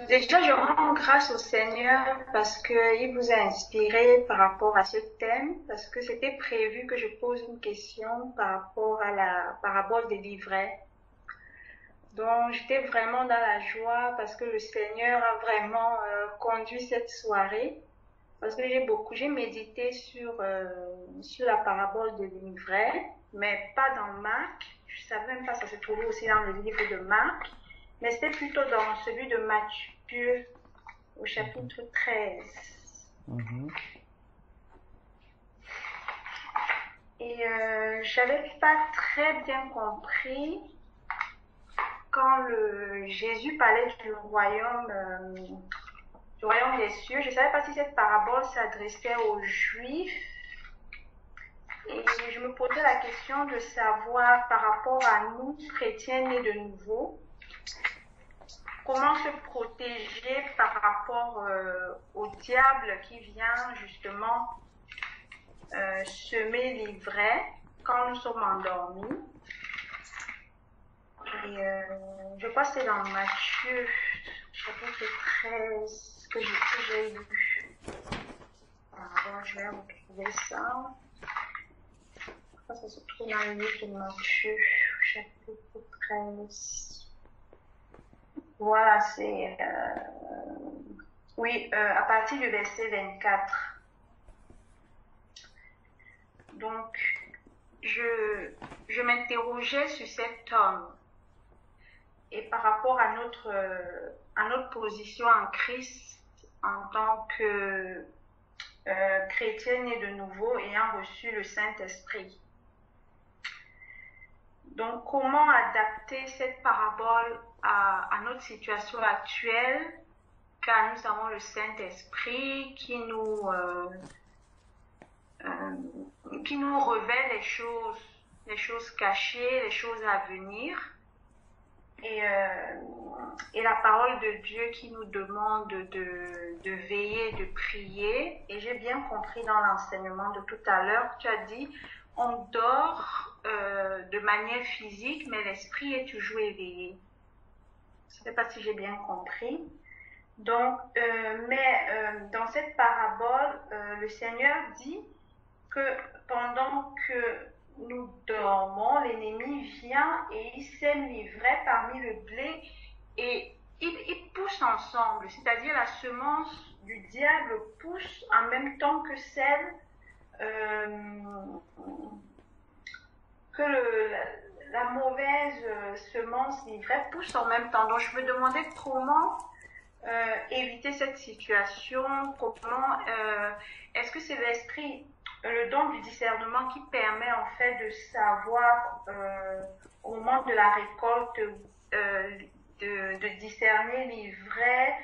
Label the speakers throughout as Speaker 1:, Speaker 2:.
Speaker 1: Déjà, je rends grâce au Seigneur parce qu'il vous a inspiré par rapport à ce thème, parce que c'était prévu que je pose une question par rapport à la parabole des livrets. Donc, j'étais vraiment dans la joie parce que le Seigneur a vraiment conduit cette soirée. Parce que j'ai médité sur la parabole des livrets, mais pas dans Marc. Je savais même pas que ça se trouvait aussi dans le livre de Marc, mais c'était plutôt dans celui de Matthieu au chapitre 13.
Speaker 2: Mhm.
Speaker 1: Et j'avais pas très bien compris quand Jésus parlait du royaume des cieux. Je savais pas si cette parabole s'adressait aux Juifs. Et je me posais la question de savoir par rapport à nous, chrétiens nés de nouveau, comment se protéger par rapport au diable qui vient justement semer l'ivraie quand nous sommes endormis. Et je crois que c'est dans Matthieu, chapitre 13, que j'ai lu. Alors, je vais retrouver ça. Ça se trouve dans le livre de Matthieu, chapitre 13. Voilà, c'est... oui, à partir du verset 24. Donc, je m'interrogeais sur cet homme et par rapport à notre position en Christ en tant que chrétienne et de nouveau ayant reçu le Saint-Esprit. Donc, comment adapter cette parabole à notre situation actuelle, car nous avons le Saint-Esprit qui nous révèle les choses cachées, les choses à venir, et la parole de Dieu qui nous demande de veiller, de prier. Et j'ai bien compris dans l'enseignement de tout à l'heure, tu as dit, on dort de manière physique, mais l'esprit est toujours éveillé. Je ne sais pas si j'ai bien compris. Donc, dans cette parabole, le Seigneur dit que pendant que nous dormons, l'ennemi vient et il sème l'ivraie parmi le blé et ils poussent ensemble, c'est-à-dire la semence du diable pousse en même temps que celle que la mauvaise semence l'ivraie pousse en même temps. Donc je me demandais comment éviter cette situation, comment est-ce que c'est l'esprit, le don du discernement qui permet en fait de savoir au moment de la récolte de discerner l'ivraie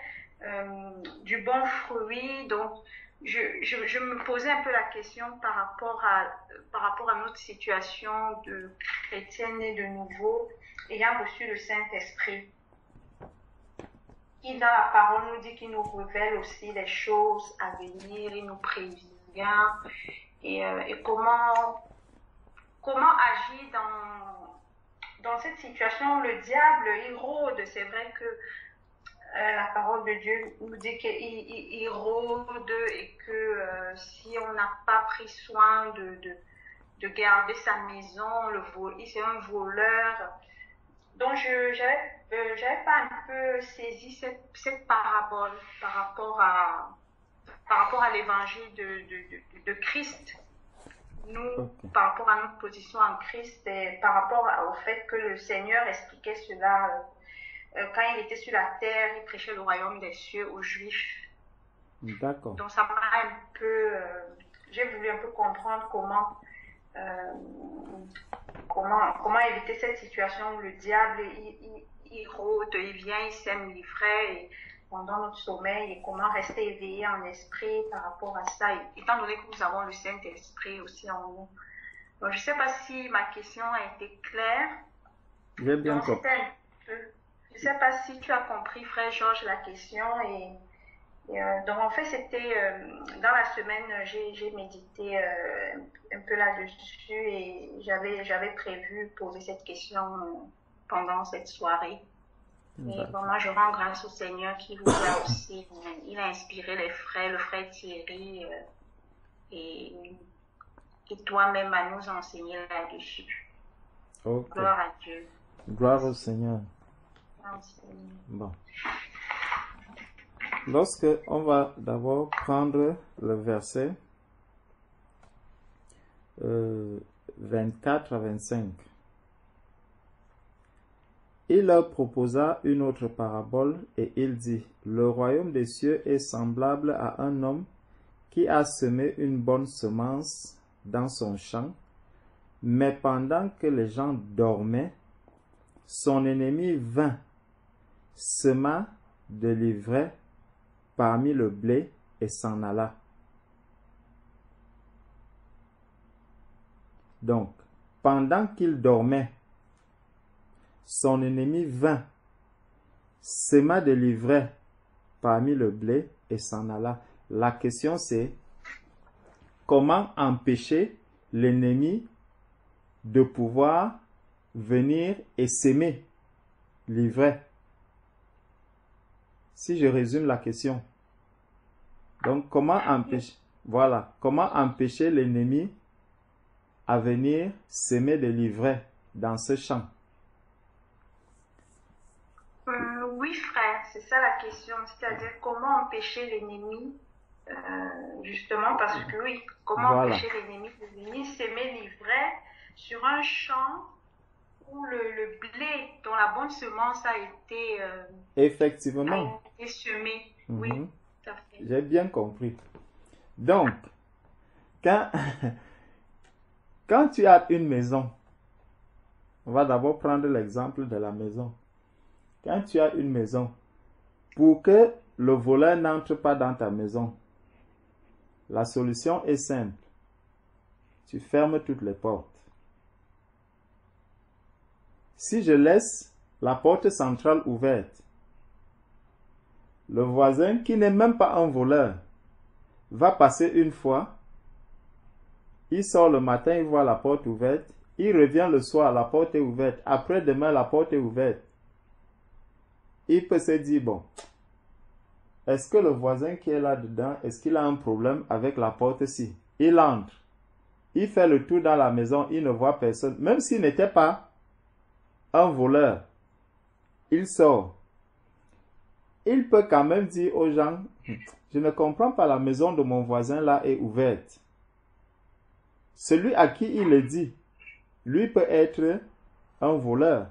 Speaker 1: du bon fruit. Donc je me posais un peu la question par rapport à notre situation de chrétienne et de nouveau ayant reçu le Saint-Esprit qui dans la parole nous dit qu'il nous révèle aussi les choses à venir, il nous prévient et comment agir dans cette situation. Le diable, il rôde, c'est vrai que la parole de Dieu nous dit qu'il rôde et que si on n'a pas pris soin de garder sa maison, c'est un voleur. Donc, j'avais pas un peu saisi cette parabole par rapport à l'évangile de Christ. Nous,
Speaker 2: Ok.
Speaker 1: par rapport à notre position en Christ et par rapport au fait que le Seigneur expliquait cela quand il était sur la terre, il prêchait le royaume des cieux aux Juifs.
Speaker 2: D'accord.
Speaker 1: Donc, ça m'a un peu... j'ai voulu un peu comprendre euh, comment éviter cette situation où le diable, il rôde, il vient, il sème l'ivraie pendant notre sommeil et comment rester éveillé en esprit par rapport à ça, étant donné que nous avons le Saint-Esprit aussi en nous. Donc, je ne sais pas si ma question a été claire.
Speaker 2: J'ai bien
Speaker 1: Donc,
Speaker 2: compris.
Speaker 1: c'était un peu... Je ne sais pas si tu as compris, frère Georges, la question. Donc, en fait, c'était dans la semaine, j'ai médité un peu là-dessus et j'avais prévu poser cette question pendant cette soirée. Et bon,
Speaker 2: D'accord.
Speaker 1: moi, je rends grâce au Seigneur qui vous a aussi, il a inspiré les frères, le frère Thierry, et, et toi-même à nous enseigner là-dessus.
Speaker 2: Ok.
Speaker 1: Gloire à Dieu.
Speaker 2: Gloire au Seigneur.
Speaker 1: Merci.
Speaker 2: Bon. Lorsque on va d'abord prendre le verset 24 à 25. Il leur proposa une autre parabole et il dit, le royaume des cieux est semblable à un homme qui a semé une bonne semence dans son champ, mais pendant que les gens dormaient, son ennemi vint, sema de l'ivraie parmi le blé et s'en alla. Donc, pendant qu'il dormait, son ennemi vint, sema de l'ivraie parmi le blé et s'en alla. La question c'est, comment empêcher l'ennemi de pouvoir venir et s'aimer l'ivraie? Si je résume la question. Donc, comment empêcher l'ennemi à venir s'aimer de l'ivraie dans ce champ?
Speaker 1: Oui, frère, c'est ça la question. C'est-à-dire comment empêcher l'ennemi, justement, parce que oui, comment
Speaker 2: Voilà.
Speaker 1: empêcher l'ennemi de venir s'aimer l'ivraie sur un champ où le blé dont la bonne semence a été
Speaker 2: Effectivement.
Speaker 1: semée. Oui, tout à fait.
Speaker 2: J'ai bien compris. Donc, quand, quand tu as une maison, on va d'abord prendre l'exemple de la maison. Quand tu as une maison, pour que le voleur n'entre pas dans ta maison, la solution est simple. Tu fermes toutes les portes. Si je laisse la porte centrale ouverte, le voisin, qui n'est même pas un voleur, va passer une fois, il sort le matin, il voit la porte ouverte, il revient le soir, la porte est ouverte, après-demain, la porte est ouverte. Il peut se dire, bon, est-ce que le voisin qui est là-dedans, est-ce qu'il a un problème avec la porte-ci? Il entre, il fait le tour dans la maison, il ne voit personne, même s'il n'était pas un voleur, il sort. Il peut quand même dire aux gens, je ne comprends pas, la maison de mon voisin là est ouverte. Celui à qui il le dit, lui peut être un voleur.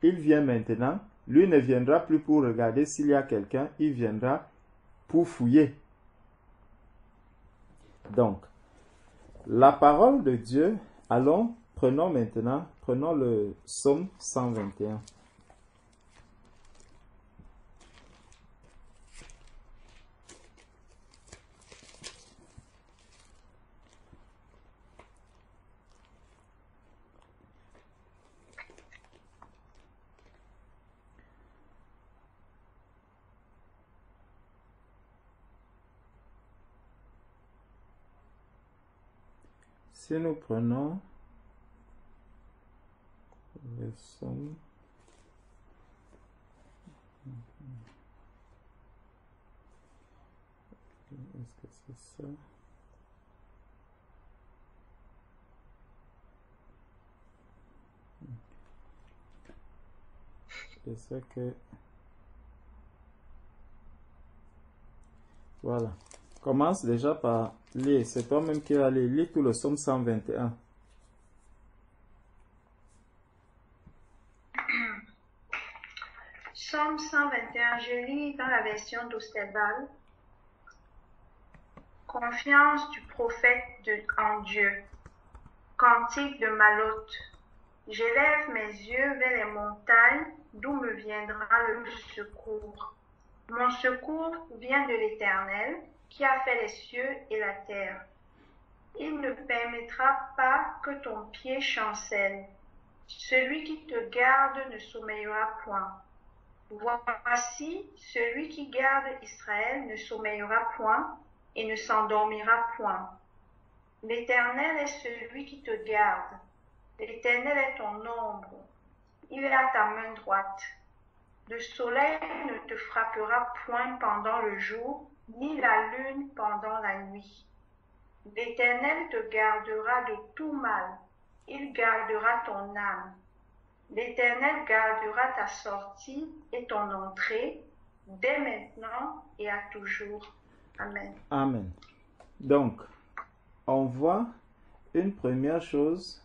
Speaker 2: Il vient maintenant, lui ne viendra plus pour regarder s'il y a quelqu'un, il viendra pour fouiller. Donc, la parole de Dieu, prenons le psaume 121. Si nous prenons le psaume, est-ce que c'est ça? Je sais que... Voilà. Commence déjà par lire. C'est toi-même qui vas lire. Lis tout le psaume 121.
Speaker 1: Psaume 121, je lis dans la version d'Osterval. Confiance du prophète en Dieu. Cantique de Malotte. J'élève mes yeux vers les montagnes, d'où me viendra le secours. Mon secours vient de l'Éternel, qui a fait les cieux et la terre. Il ne permettra pas que ton pied chancelle. Celui qui te garde ne sommeillera point. Voici, celui qui garde Israël ne sommeillera point et ne s'endormira point. L'Éternel est celui qui te garde. L'Éternel est ton ombre. Il est à ta main droite. Le soleil ne te frappera point pendant le jour, ni la lune pendant la nuit. L'Éternel te gardera de tout mal, il gardera ton âme. L'Éternel gardera ta sortie et ton entrée, dès maintenant et à toujours. Amen.
Speaker 2: Amen. Donc, on voit une première chose,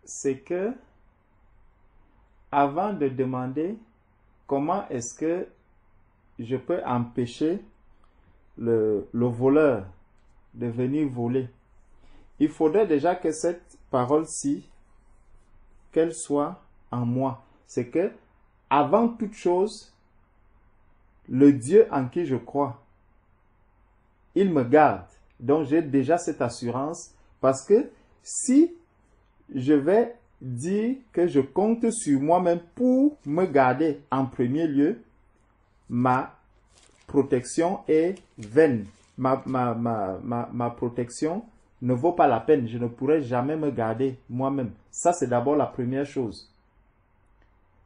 Speaker 2: c'est que avant de demander comment est-ce que je peux empêcher le voleur de venir voler, il faudrait déjà que cette parole-ci, qu'elle soit en moi. C'est que, avant toute chose, le Dieu en qui je crois, il me garde. Donc j'ai déjà cette assurance, parce que si je vais dire que je compte sur moi-même pour me garder en premier lieu, ma protection est vaine. Ma protection ne vaut pas la peine. Je ne pourrai jamais me garder moi-même. Ça, c'est d'abord la première chose.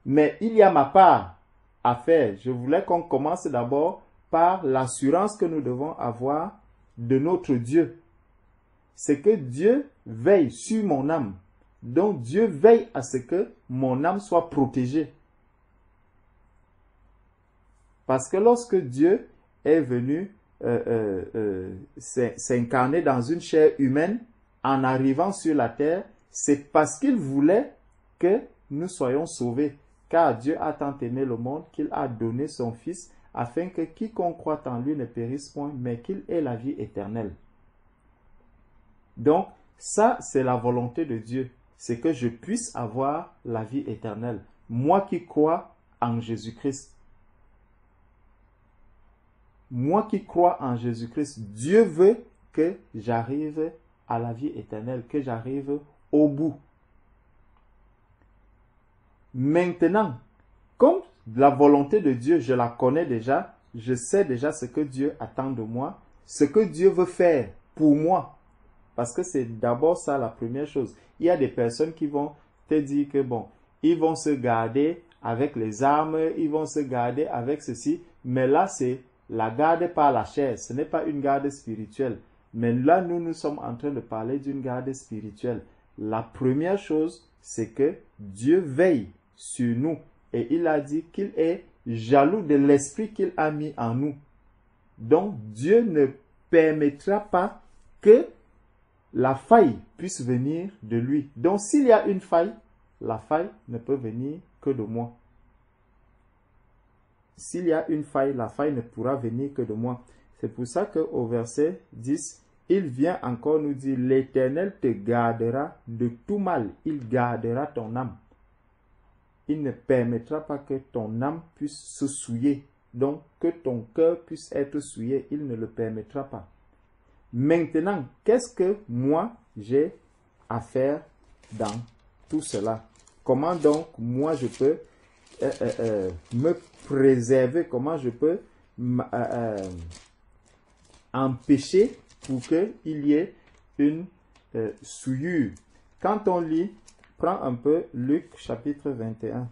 Speaker 2: Mais il y a ma part à faire. Je voulais qu'on commence d'abord par l'assurance que nous devons avoir de notre Dieu. C'est que Dieu veille sur mon âme. Donc Dieu veille à ce que mon âme soit protégée. Parce que lorsque Dieu est venu s'incarner dans une chair humaine, en arrivant sur la terre, c'est parce qu'il voulait que nous soyons sauvés. Car Dieu a tant aimé le monde qu'il a donné son Fils, afin que quiconque croit en lui ne périsse point, mais qu'il ait la vie éternelle. Donc, ça, c'est la volonté de Dieu. C'est que je puisse avoir la vie éternelle. Moi qui crois en Jésus-Christ. Moi qui crois en Jésus-Christ, Dieu veut que j'arrive à la vie éternelle, que j'arrive au bout. Maintenant, comme la volonté de Dieu, je la connais déjà, je sais déjà ce que Dieu attend de moi, ce que Dieu veut faire pour moi. Parce que c'est d'abord ça la première chose. Il y a des personnes qui vont te dire que bon, ils vont se garder avec les armes, ils vont se garder avec ceci, mais là c'est la garde par la chair, ce n'est pas une garde spirituelle. Mais là, nous sommes en train de parler d'une garde spirituelle. La première chose, c'est que Dieu veille sur nous. Et il a dit qu'il est jaloux de l'esprit qu'il a mis en nous. Donc, Dieu ne permettra pas que la faille puisse venir de lui. Donc, s'il y a une faille, la faille ne peut venir que de moi. S'il y a une faille, la faille ne pourra venir que de moi. C'est pour ça qu'au verset 10, il vient encore nous dire, l'Éternel te gardera de tout mal. Il gardera ton âme. Il ne permettra pas que ton âme puisse se souiller. Donc, que ton cœur puisse être souillé. Il ne le permettra pas. Maintenant, qu'est-ce que moi, j'ai à faire dans tout cela? Comment donc, moi, je peux me préserver, comment je peux empêcher pour qu'il y ait une souillure. Quand on lit, prends un peu Luc chapitre 21.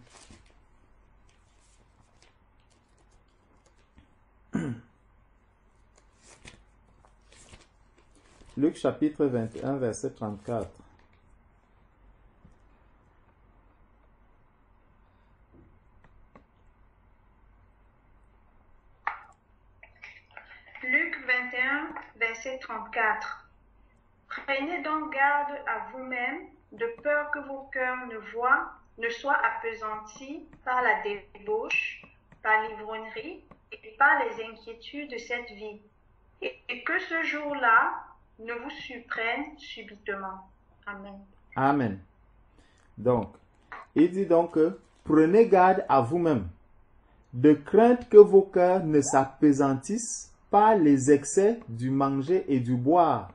Speaker 2: Luc chapitre 21, verset 34.
Speaker 1: Luc 21, verset 34. Prenez donc garde à vous-même, de peur que vos cœurs ne soient appesantis par la débauche, par l'ivrognerie et par les inquiétudes de cette vie, et que ce jour-là ne vous surprenne subitement. Amen.
Speaker 2: Amen. Donc, il dit donc que prenez garde à vous-même, de crainte que vos cœurs ne s'appesantissent par les excès du manger et du boire.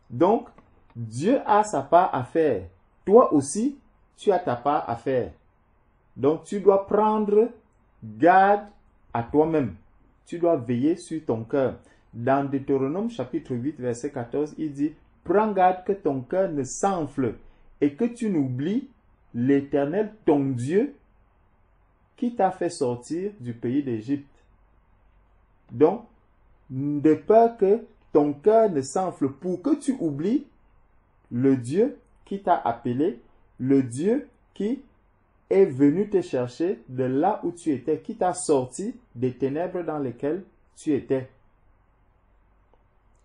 Speaker 2: Donc, Dieu a sa part à faire. Toi aussi, tu as ta part à faire. Donc, tu dois prendre garde à toi-même. Tu dois veiller sur ton cœur. Dans Deutéronome chapitre 8, verset 14, il dit, « Prends garde que ton cœur ne s'enfle et que tu n'oublies l'Éternel, ton Dieu, qui t'a fait sortir du pays d'Égypte. Donc, de peur que ton cœur ne s'enfle, pour que tu oublies le Dieu qui t'a appelé, le Dieu qui est venu te chercher de là où tu étais, qui t'a sorti des ténèbres dans lesquelles tu étais.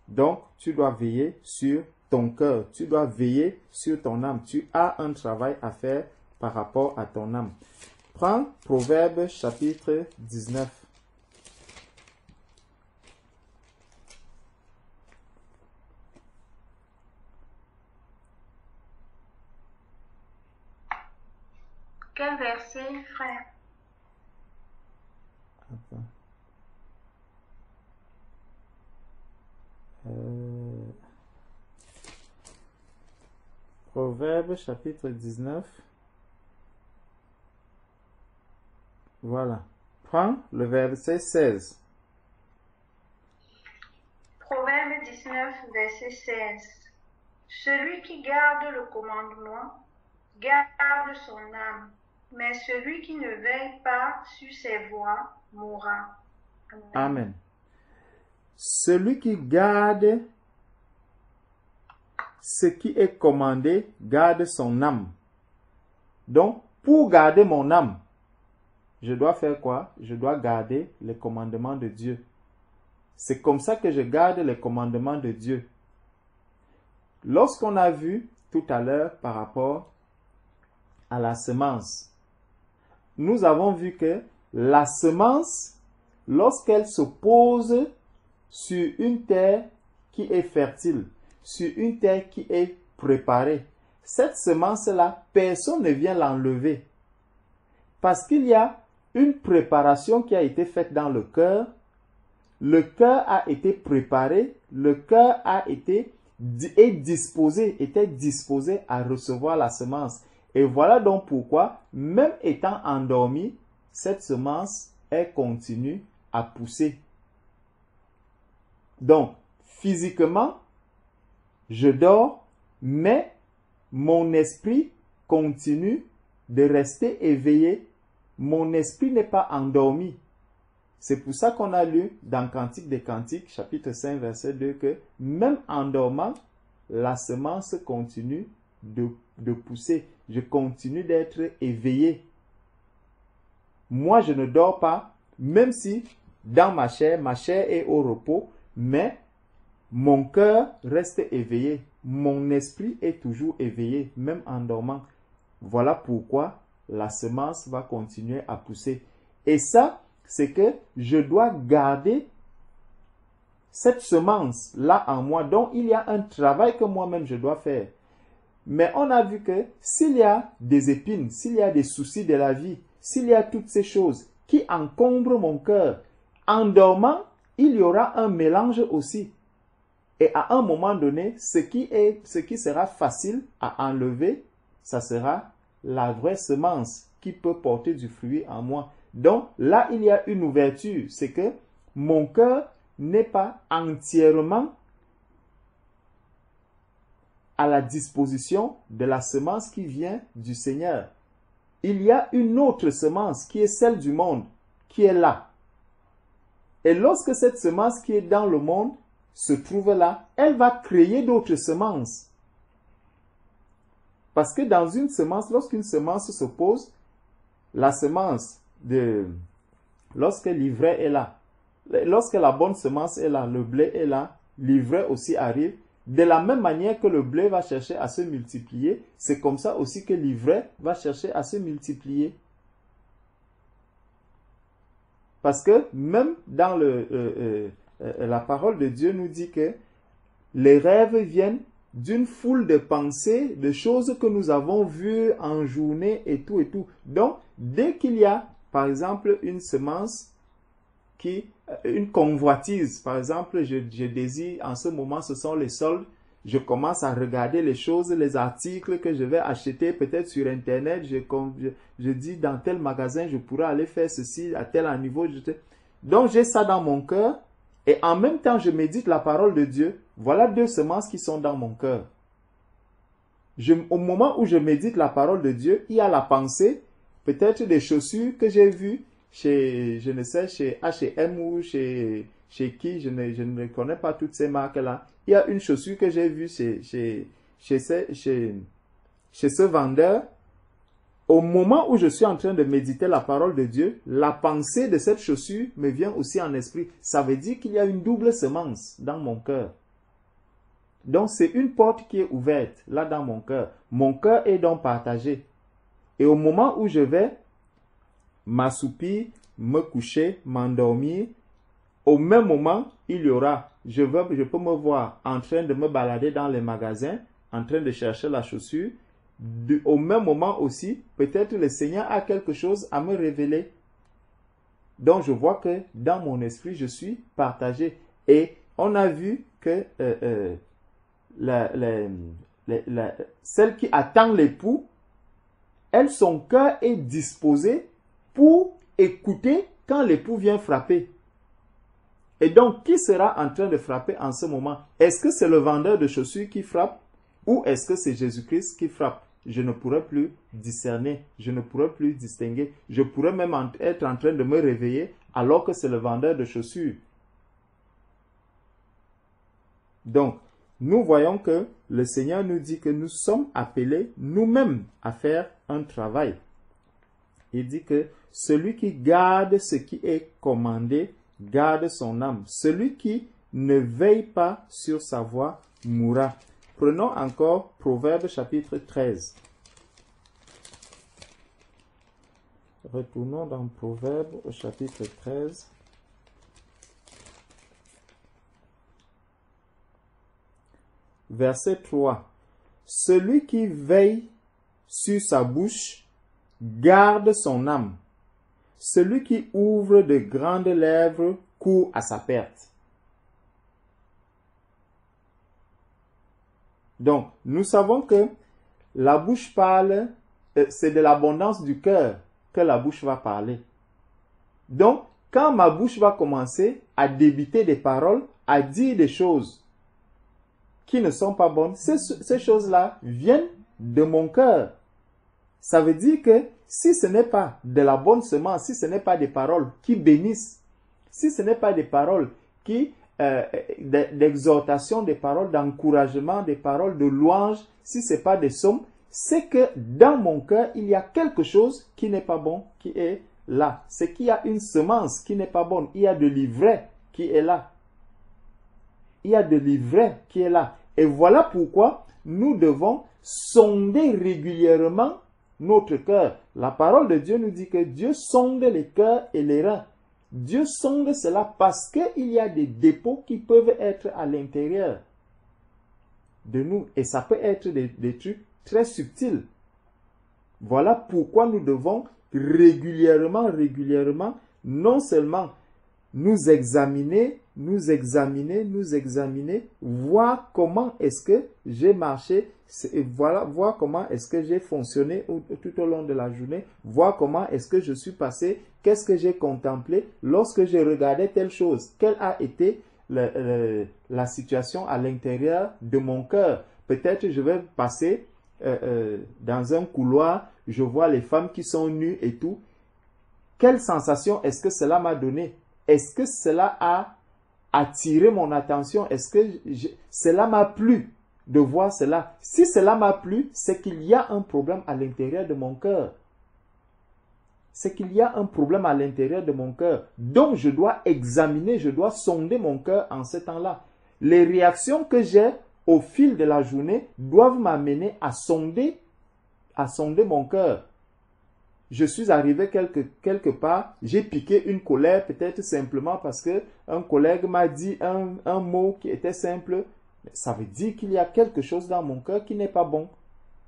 Speaker 2: Donc, tu dois veiller sur ton cœur, tu dois veiller sur ton âme. Tu as un travail à faire par rapport à ton âme. Prends Proverbe chapitre 19.
Speaker 1: Quel verset, frère?
Speaker 2: Attends. Proverbe chapitre 19. Voilà. Prends le verset 16.
Speaker 1: Proverbe 19, verset 16. Celui qui garde le commandement garde son âme, mais celui qui ne veille pas sur ses voies mourra.
Speaker 2: Amen. Celui qui garde ce qui est commandé garde son âme. Donc, pour garder mon âme, je dois faire quoi? Je dois garder les commandements de Dieu. C'est comme ça que je garde les commandements de Dieu. Lorsqu'on a vu tout à l'heure par rapport à la semence, nous avons vu que la semence, lorsqu'elle se pose sur une terre qui est fertile, sur une terre qui est préparée, cette semence-là, personne ne vient l'enlever. Parce qu'il y a une préparation qui a été faite dans le cœur a été préparé, le cœur était disposé à recevoir la semence. Et voilà donc pourquoi, même étant endormi, cette semence, elle continue à pousser. Donc, physiquement, je dors, mais mon esprit continue de rester éveillé. Mon esprit n'est pas endormi. C'est pour ça qu'on a lu dans Cantique des Cantiques, chapitre 5, verset 2, que même en dormant, la semence continue de pousser. Je continue d'être éveillé. Moi, je ne dors pas, même si dans ma chair est au repos, mais mon cœur reste éveillé. Mon esprit est toujours éveillé, même en dormant. Voilà pourquoi la semence va continuer à pousser. Et ça, c'est que je dois garder cette semence-là en moi. Donc, il y a un travail que moi-même je dois faire. Mais on a vu que s'il y a des épines, s'il y a des soucis de la vie, s'il y a toutes ces choses qui encombrent mon cœur, en dormant, il y aura un mélange aussi. Et à un moment donné, ce qui sera facile à enlever, ça sera la vraie semence qui peut porter du fruit en moi. Donc là, il y a une ouverture. C'est que mon cœur n'est pas entièrement à la disposition de la semence qui vient du Seigneur. Il y a une autre semence qui est celle du monde, qui est là. Et lorsque cette semence qui est dans le monde se trouve là, elle va créer d'autres semences. Parce que dans une semence, lorsqu'une semence se pose, la semence lorsque l'ivraie est là, lorsque la bonne semence est là, le blé est là, l'ivraie aussi arrive. De la même manière que le blé va chercher à se multiplier, c'est comme ça aussi que l'ivraie va chercher à se multiplier. Parce que même dans la parole de Dieu nous dit que les rêves viennent d'une foule de pensées, de choses que nous avons vues en journée et tout et tout. Donc, dès qu'il y a, par exemple, une semence une convoitise, par exemple, je désire, en ce moment, ce sont les soldes, je commence à regarder les choses, les articles que je vais acheter peut-être sur Internet, je dis dans tel magasin, je pourrais aller faire ceci à tel niveau. Donc, j'ai ça dans mon cœur et en même temps, je médite la parole de Dieu. Voilà deux semences qui sont dans mon cœur. Au moment où je médite la parole de Dieu, il y a la pensée, peut-être des chaussures que j'ai vues chez, je ne sais, chez H&M ou chez qui, je ne connais pas toutes ces marques-là. Il y a une chaussure que j'ai vue chez ce vendeur. Au moment où je suis en train de méditer la parole de Dieu, la pensée de cette chaussure me vient aussi en esprit. Ça veut dire qu'il y a une double semence dans mon cœur. Donc c'est une porte qui est ouverte là dans mon cœur. Mon cœur est donc partagé. Et au moment où je vais m'assoupir, me coucher, m'endormir, au même moment, il y aura, je peux me voir en train de me balader dans les magasins, en train de chercher la chaussure. Au même moment aussi, peut-être le Seigneur a quelque chose à me révéler. Donc je vois que dans mon esprit, je suis partagé. Et on a vu que celle qui attend l'époux, elle, son cœur est disposé pour écouter quand l'époux vient frapper. Et donc, qui sera en train de frapper en ce moment? Est-ce que c'est le vendeur de chaussures qui frappe ou est-ce que c'est Jésus-Christ qui frappe? Je ne pourrais plus discerner, je ne pourrais plus distinguer. Je pourrais même être en train de me réveiller alors que c'est le vendeur de chaussures. Donc, nous voyons que le Seigneur nous dit que nous sommes appelés nous-mêmes à faire un travail. Il dit que celui qui garde ce qui est commandé, garde son âme. Celui qui ne veille pas sur sa voie mourra. Prenons encore Proverbe chapitre 13. Retournons dans Proverbe au chapitre 13. Verset 3. Celui qui veille sur sa bouche garde son âme. Celui qui ouvre de grandes lèvres court à sa perte. Donc, nous savons que la bouche parle, c'est de l'abondance du cœur que la bouche va parler. Donc, quand ma bouche va commencer à débiter des paroles, à dire des choses qui ne sont pas bonnes, ces choses-là viennent de mon cœur. Ça veut dire que si ce n'est pas de la bonne semence, si ce n'est pas des paroles qui bénissent, si ce n'est pas des paroles qui d'exhortation, des paroles d'encouragement, des paroles de louange, si ce n'est pas des psaumes, c'est que dans mon cœur, il y a quelque chose qui n'est pas bon, qui est là. C'est qu'il y a une semence qui n'est pas bonne. Il y a de l'ivraie qui est là. Il y a de l'ivraie qui est là. Et voilà pourquoi nous devons sonder régulièrement notre cœur. La parole de Dieu nous dit que Dieu sonde les cœurs et les reins. Dieu sonde cela parce qu'il y a des dépôts qui peuvent être à l'intérieur de nous. Et ça peut être des trucs très subtils. Voilà pourquoi nous devons régulièrement, non seulement nous examiner, voir comment est-ce que j'ai marché, voir comment est-ce que j'ai fonctionné tout au long de la journée, voir comment est-ce que je suis passé, qu'est-ce que j'ai contemplé lorsque j'ai regardé telle chose, quelle a été la situation à l'intérieur de mon cœur. Peut-être je vais passer dans un couloir, je vois les femmes qui sont nues et tout. Quelle sensation est-ce que cela m'a donné? Est-ce que cela a attiré mon attention? Est-ce que cela m'a plu de voir cela? Si cela m'a plu, c'est qu'il y a un problème à l'intérieur de mon cœur. C'est qu'il y a un problème à l'intérieur de mon cœur. Donc, je dois examiner, je dois sonder mon cœur en ce temps-là. Les réactions que j'ai au fil de la journée doivent m'amener à sonder mon cœur. Je suis arrivé quelque part, j'ai piqué une colère, peut-être simplement parce que un collègue m'a dit un mot qui était simple. Ça veut dire qu'il y a quelque chose dans mon cœur qui n'est pas bon.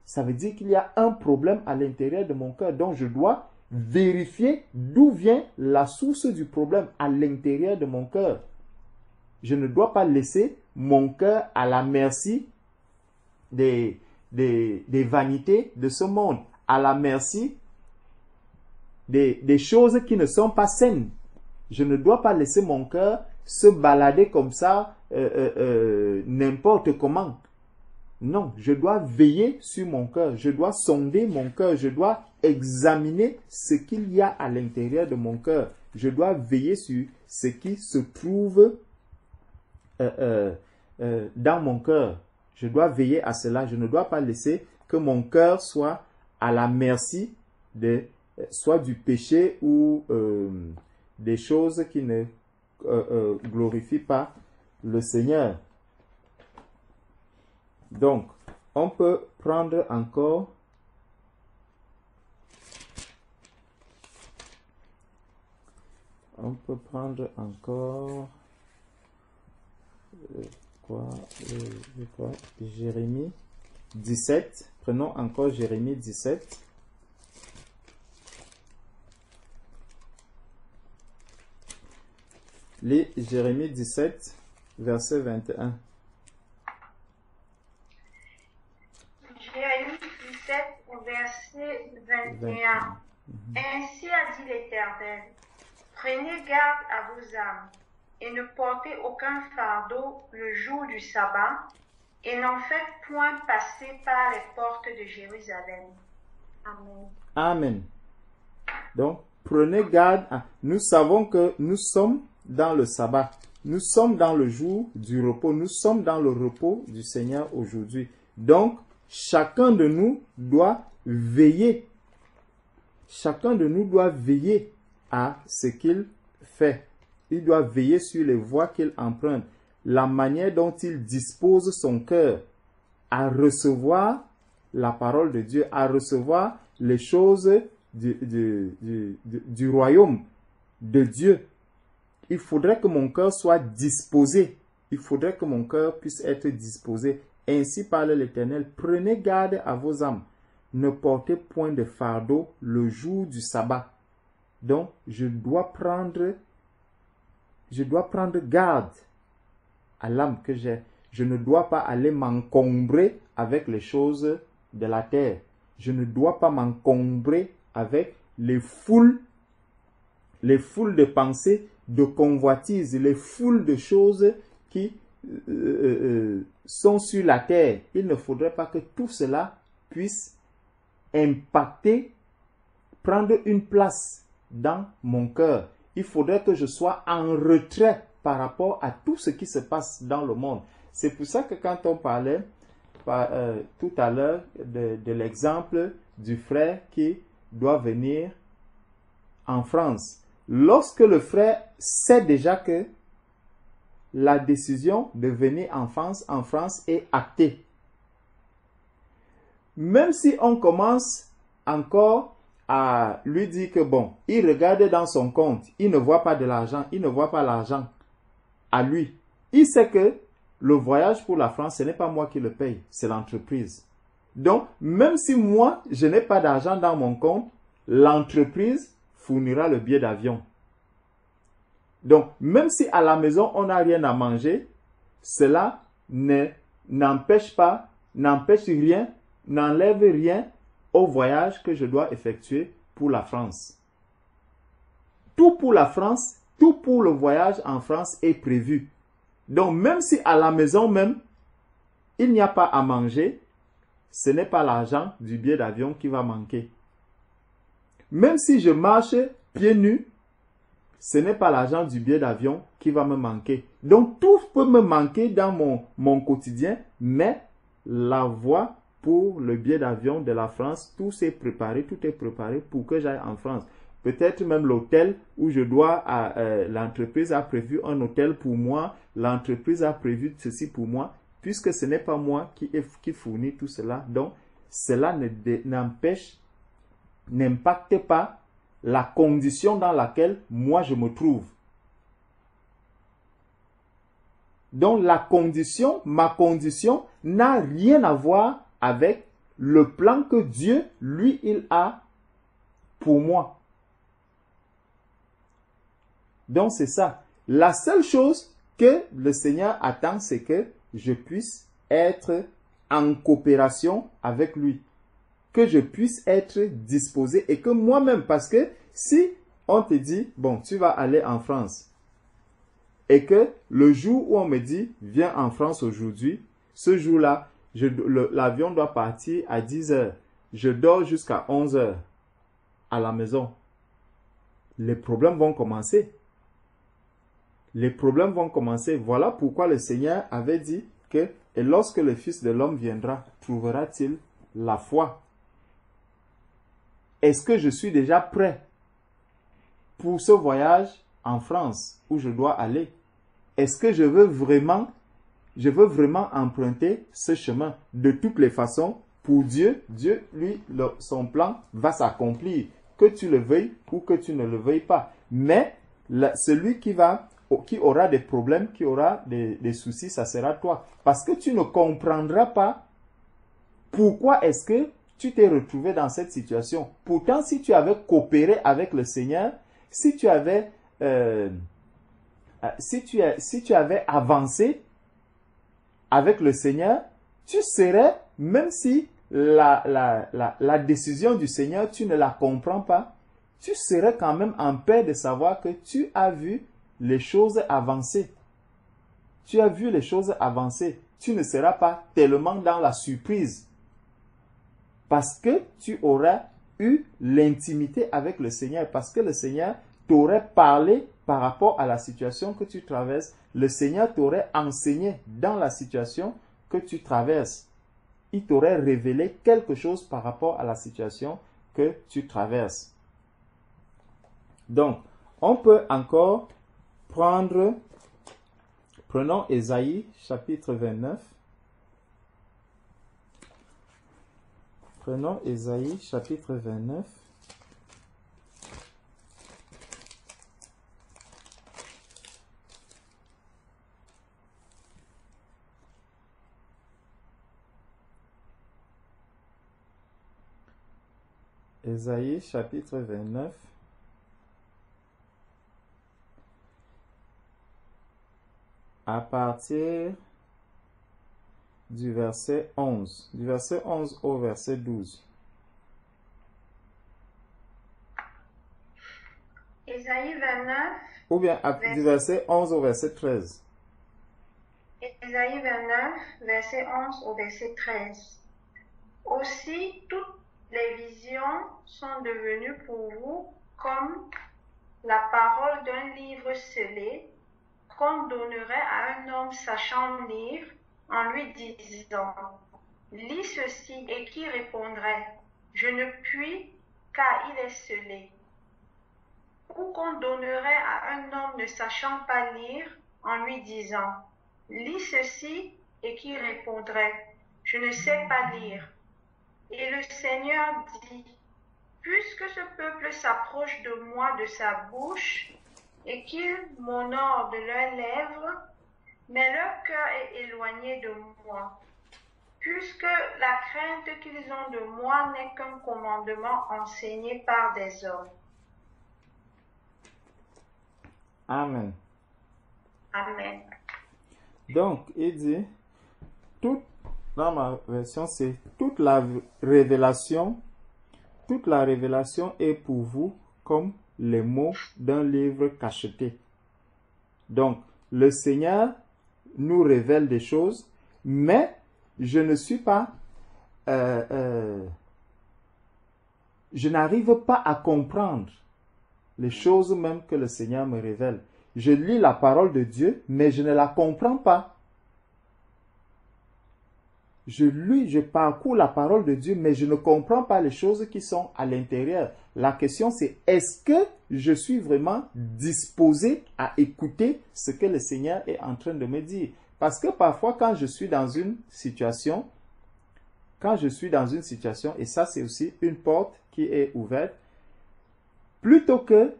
Speaker 2: Ça veut dire qu'il y a un problème à l'intérieur de mon cœur. Donc je dois vérifier d'où vient la source du problème à l'intérieur de mon cœur. Je ne dois pas laisser mon cœur à la merci des vanités de ce monde, à la merci des choses qui ne sont pas saines. Je ne dois pas laisser mon cœur se balader comme ça, n'importe comment. Non, je dois veiller sur mon cœur, je dois sonder mon cœur, je dois examiner ce qu'il y a à l'intérieur de mon cœur. Je dois veiller sur ce qui se trouve dans mon cœur. Je dois veiller à cela. Je ne dois pas laisser que mon cœur soit à la merci de soit du péché ou des choses qui ne glorifient pas le Seigneur. Donc, on peut prendre encore Jérémie 17. Prenons encore Jérémie 17. Lis Jérémie 17, verset 21.
Speaker 1: Jérémie 17, verset 21. Ainsi a dit l'Éternel, prenez garde à vos âmes, et ne portez aucun fardeau le jour du sabbat, et n'en faites point passer par les portes de Jérusalem. Amen.
Speaker 2: Amen. Donc, prenez garde. Nous savons que nous sommes dans le sabbat. Nous sommes dans le jour du repos. Nous sommes dans le repos du Seigneur aujourd'hui. Donc, chacun de nous doit veiller. Chacun de nous doit veiller à ce qu'il fait. Il doit veiller sur les voies qu'il emprunte, la manière dont il dispose son cœur à recevoir la parole de Dieu, à recevoir les choses du royaume de Dieu. Il faudrait que mon cœur soit disposé. Il faudrait que mon cœur puisse être disposé. Ainsi parle l'Éternel. Prenez garde à vos âmes. Ne portez point de fardeau le jour du sabbat. Donc, je dois prendre garde à l'âme que j'ai. Je ne dois pas aller m'encombrer avec les choses de la terre. Je ne dois pas m'encombrer avec les foules de pensées, de convoitises, les foules de choses qui sont sur la terre. Il ne faudrait pas que tout cela puisse impacter, prendre une place dans mon cœur. Il faudrait que je sois en retrait par rapport à tout ce qui se passe dans le monde. C'est pour ça que quand on parlait tout à l'heure de l'exemple du frère qui doit venir en France, lorsque le frère sait déjà que la décision de venir en France est actée, même si on commence encore à lui dire que bon, il regarde dans son compte, il ne voit pas de l'argent, il ne voit pas l'argent à lui. Il sait que le voyage pour la France, ce n'est pas moi qui le paye, c'est l'entreprise. Donc, même si moi, je n'ai pas d'argent dans mon compte, l'entreprise fournira le billet d'avion. Donc, même si à la maison, on n'a rien à manger, cela n'empêche rien, n'enlève rien au voyage que je dois effectuer pour la France. Tout pour la France, tout pour le voyage en France est prévu. Donc, même si à la maison même, il n'y a pas à manger, ce n'est pas l'argent du billet d'avion qui va manquer. Même si je marche pieds nus, ce n'est pas l'argent du billet d'avion qui va me manquer. Donc, tout peut me manquer dans mon quotidien, mais la voie pour le billet d'avion de la France, tout est préparé pour que j'aille en France. Peut-être même l'hôtel où je dois, l'entreprise a prévu un hôtel pour moi, l'entreprise a prévu ceci pour moi, puisque ce n'est pas moi qui fournit tout cela. Donc, cela n'impacte pas la condition dans laquelle moi je me trouve. Donc, ma condition n'a rien à voir avec le plan que Dieu, lui, il a pour moi. Donc, c'est ça. La seule chose que le Seigneur attend, c'est que je puisse être en coopération avec lui. Que je puisse être disposé et que moi-même, parce que si on te dit, bon, tu vas aller en France, et que le jour où on me dit, viens en France aujourd'hui, ce jour-là, l'avion doit partir à 10 heures. Je dors jusqu'à 11 heures à la maison. Les problèmes vont commencer. Les problèmes vont commencer. Voilà pourquoi le Seigneur avait dit que « Et lorsque le Fils de l'homme viendra, trouvera-t-il la foi ?» Est-ce que je suis déjà prêt pour ce voyage en France où je dois aller? Est-ce que je veux vraiment emprunter ce chemin? De toutes les façons, pour Dieu, lui, son plan va s'accomplir, que tu le veuilles ou que tu ne le veuilles pas. Mais celui qui aura des problèmes, qui aura des soucis, ça sera toi. Parce que tu ne comprendras pas pourquoi est-ce que tu t'es retrouvé dans cette situation. Pourtant, si tu avais coopéré avec le Seigneur, si tu avais avancé avec le Seigneur, tu serais, même si la décision du Seigneur, tu ne la comprends pas, tu serais quand même en paix de savoir que tu as vu les choses avancer. Tu as vu les choses avancer. Tu ne seras pas tellement dans la surprise. Parce que tu auras eu l'intimité avec le Seigneur. Parce que le Seigneur t'aurait parlé par rapport à la situation que tu traverses. Le Seigneur t'aurait enseigné dans la situation que tu traverses. Il t'aurait révélé quelque chose par rapport à la situation que tu traverses. Donc, on peut encore prenons Ésaïe chapitre 29. Prenons Ésaïe chapitre 29. Ésaïe chapitre 29. À partir du verset 11. Du verset 11 au verset 12.
Speaker 1: Ésaïe 29.
Speaker 2: Ou bien du verset 11 au verset 13.
Speaker 1: Ésaïe 29, verset 11 au verset 13. Aussi, toutes les visions sont devenues pour vous comme la parole d'un livre scellé qu'on donnerait à un homme sachant lire en lui disant « Lis ceci » et qui répondrait « Je ne puis car il est scellé » ou qu'on donnerait à un homme ne sachant pas lire en lui disant « Lis ceci » et qui répondrait « Je ne sais pas lire ». Et le Seigneur dit « Puisque ce peuple s'approche de moi de sa bouche, et qu'ils m'honorent de leurs lèvres, mais leur cœur est éloigné de moi, puisque la crainte qu'ils ont de moi n'est qu'un commandement enseigné par des hommes. »
Speaker 2: Amen.
Speaker 1: Amen.
Speaker 2: Donc, il dit, dans ma version, c'est toute la révélation est pour vous comme les mots d'un livre cacheté. Donc, le Seigneur nous révèle des choses, mais je ne suis pas, je n'arrive pas à comprendre les choses même que le Seigneur me révèle. Je lis la parole de Dieu, mais je ne la comprends pas. Je parcours la parole de Dieu, mais je ne comprends pas les choses qui sont à l'intérieur. La question c'est, est-ce que je suis vraiment disposé à écouter ce que le Seigneur est en train de me dire? Parce que parfois, quand je suis dans une situation, et ça c'est aussi une porte qui est ouverte, plutôt que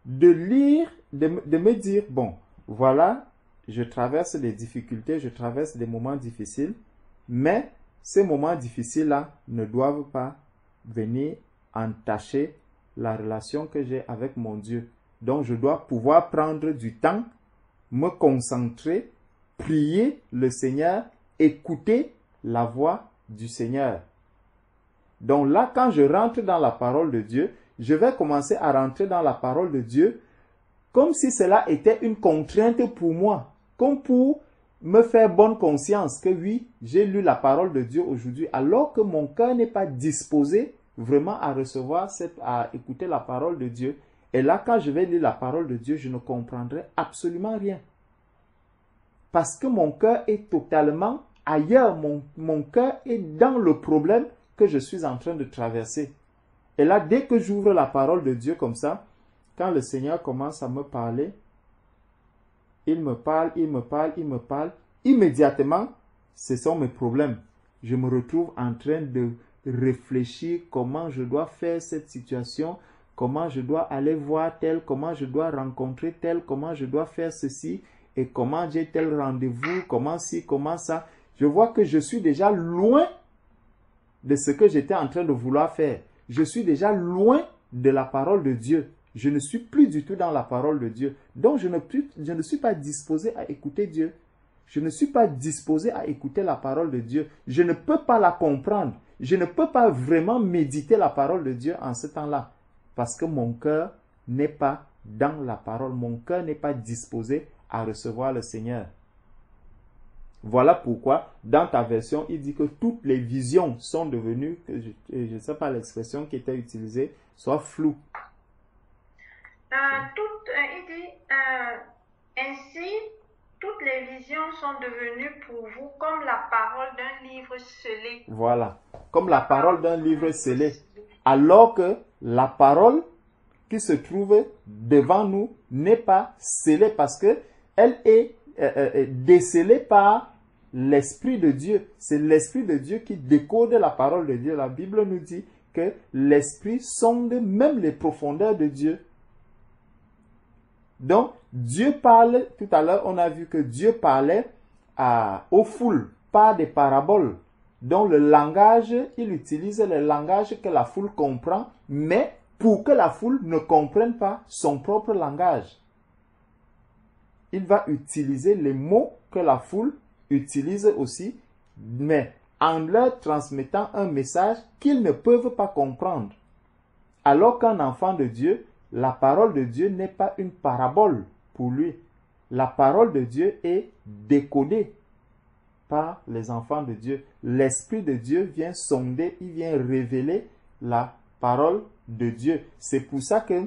Speaker 2: de lire, de me dire, bon, voilà, je traverse des difficultés, je traverse des moments difficiles, mais ces moments difficiles-là ne doivent pas venir entacher la relation que j'ai avec mon Dieu. Donc, je dois pouvoir prendre du temps, me concentrer, prier le Seigneur, écouter la voix du Seigneur. Donc là, quand je rentre dans la parole de Dieu, je vais commencer à rentrer dans la parole de Dieu comme si cela était une contrainte pour moi, comme pour me faire bonne conscience que oui, j'ai lu la parole de Dieu aujourd'hui, alors que mon cœur n'est pas disposé vraiment à recevoir, à écouter la parole de Dieu. Et là, quand je vais lire la parole de Dieu, je ne comprendrai absolument rien. Parce que mon cœur est totalement ailleurs. Mon cœur est dans le problème que je suis en train de traverser. Et là, dès que j'ouvre la parole de Dieu comme ça, quand le Seigneur commence à me parler, il me parle, il me parle, il me parle. Immédiatement, ce sont mes problèmes. Je me retrouve en train de réfléchir comment je dois faire cette situation, comment je dois aller voir tel, comment je dois rencontrer tel, comment je dois faire ceci, et comment j'ai tel rendez-vous, comment ci, comment ça. Je vois que je suis déjà loin de ce que j'étais en train de vouloir faire. Je suis déjà loin de la parole de Dieu. Je ne suis plus du tout dans la parole de Dieu. Donc, je ne suis pas disposé à écouter Dieu. Je ne suis pas disposé à écouter la parole de Dieu. Je ne peux pas la comprendre. Je ne peux pas vraiment méditer la parole de Dieu en ce temps-là. Parce que mon cœur n'est pas dans la parole. Mon cœur n'est pas disposé à recevoir le Seigneur. Voilà pourquoi, dans ta version, il dit que toutes les visions sont devenues, je ne sais pas l'expression qui était utilisée, soit floues.
Speaker 1: Il dit, ainsi, toutes les visions sont devenues pour vous comme la parole d'un livre scellé.
Speaker 2: Voilà, comme la parole d'un livre scellé. Alors que la parole qui se trouve devant nous n'est pas scellée parce que elle est décelée par l'Esprit de Dieu. C'est l'Esprit de Dieu qui décode la parole de Dieu. La Bible nous dit que l'Esprit sonde même les profondeurs de Dieu. Donc, Dieu parle, tout à l'heure, on a vu que Dieu parlait aux foules par des paraboles. Donc, le langage, il utilise le langage que la foule comprend, mais pour que la foule ne comprenne pas son propre langage. Il va utiliser les mots que la foule utilise aussi, mais en leur transmettant un message qu'ils ne peuvent pas comprendre. Alors qu'un enfant de Dieu, la parole de Dieu n'est pas une parabole pour lui. La parole de Dieu est décodée par les enfants de Dieu. L'Esprit de Dieu vient sonder, il vient révéler la parole de Dieu. C'est pour ça que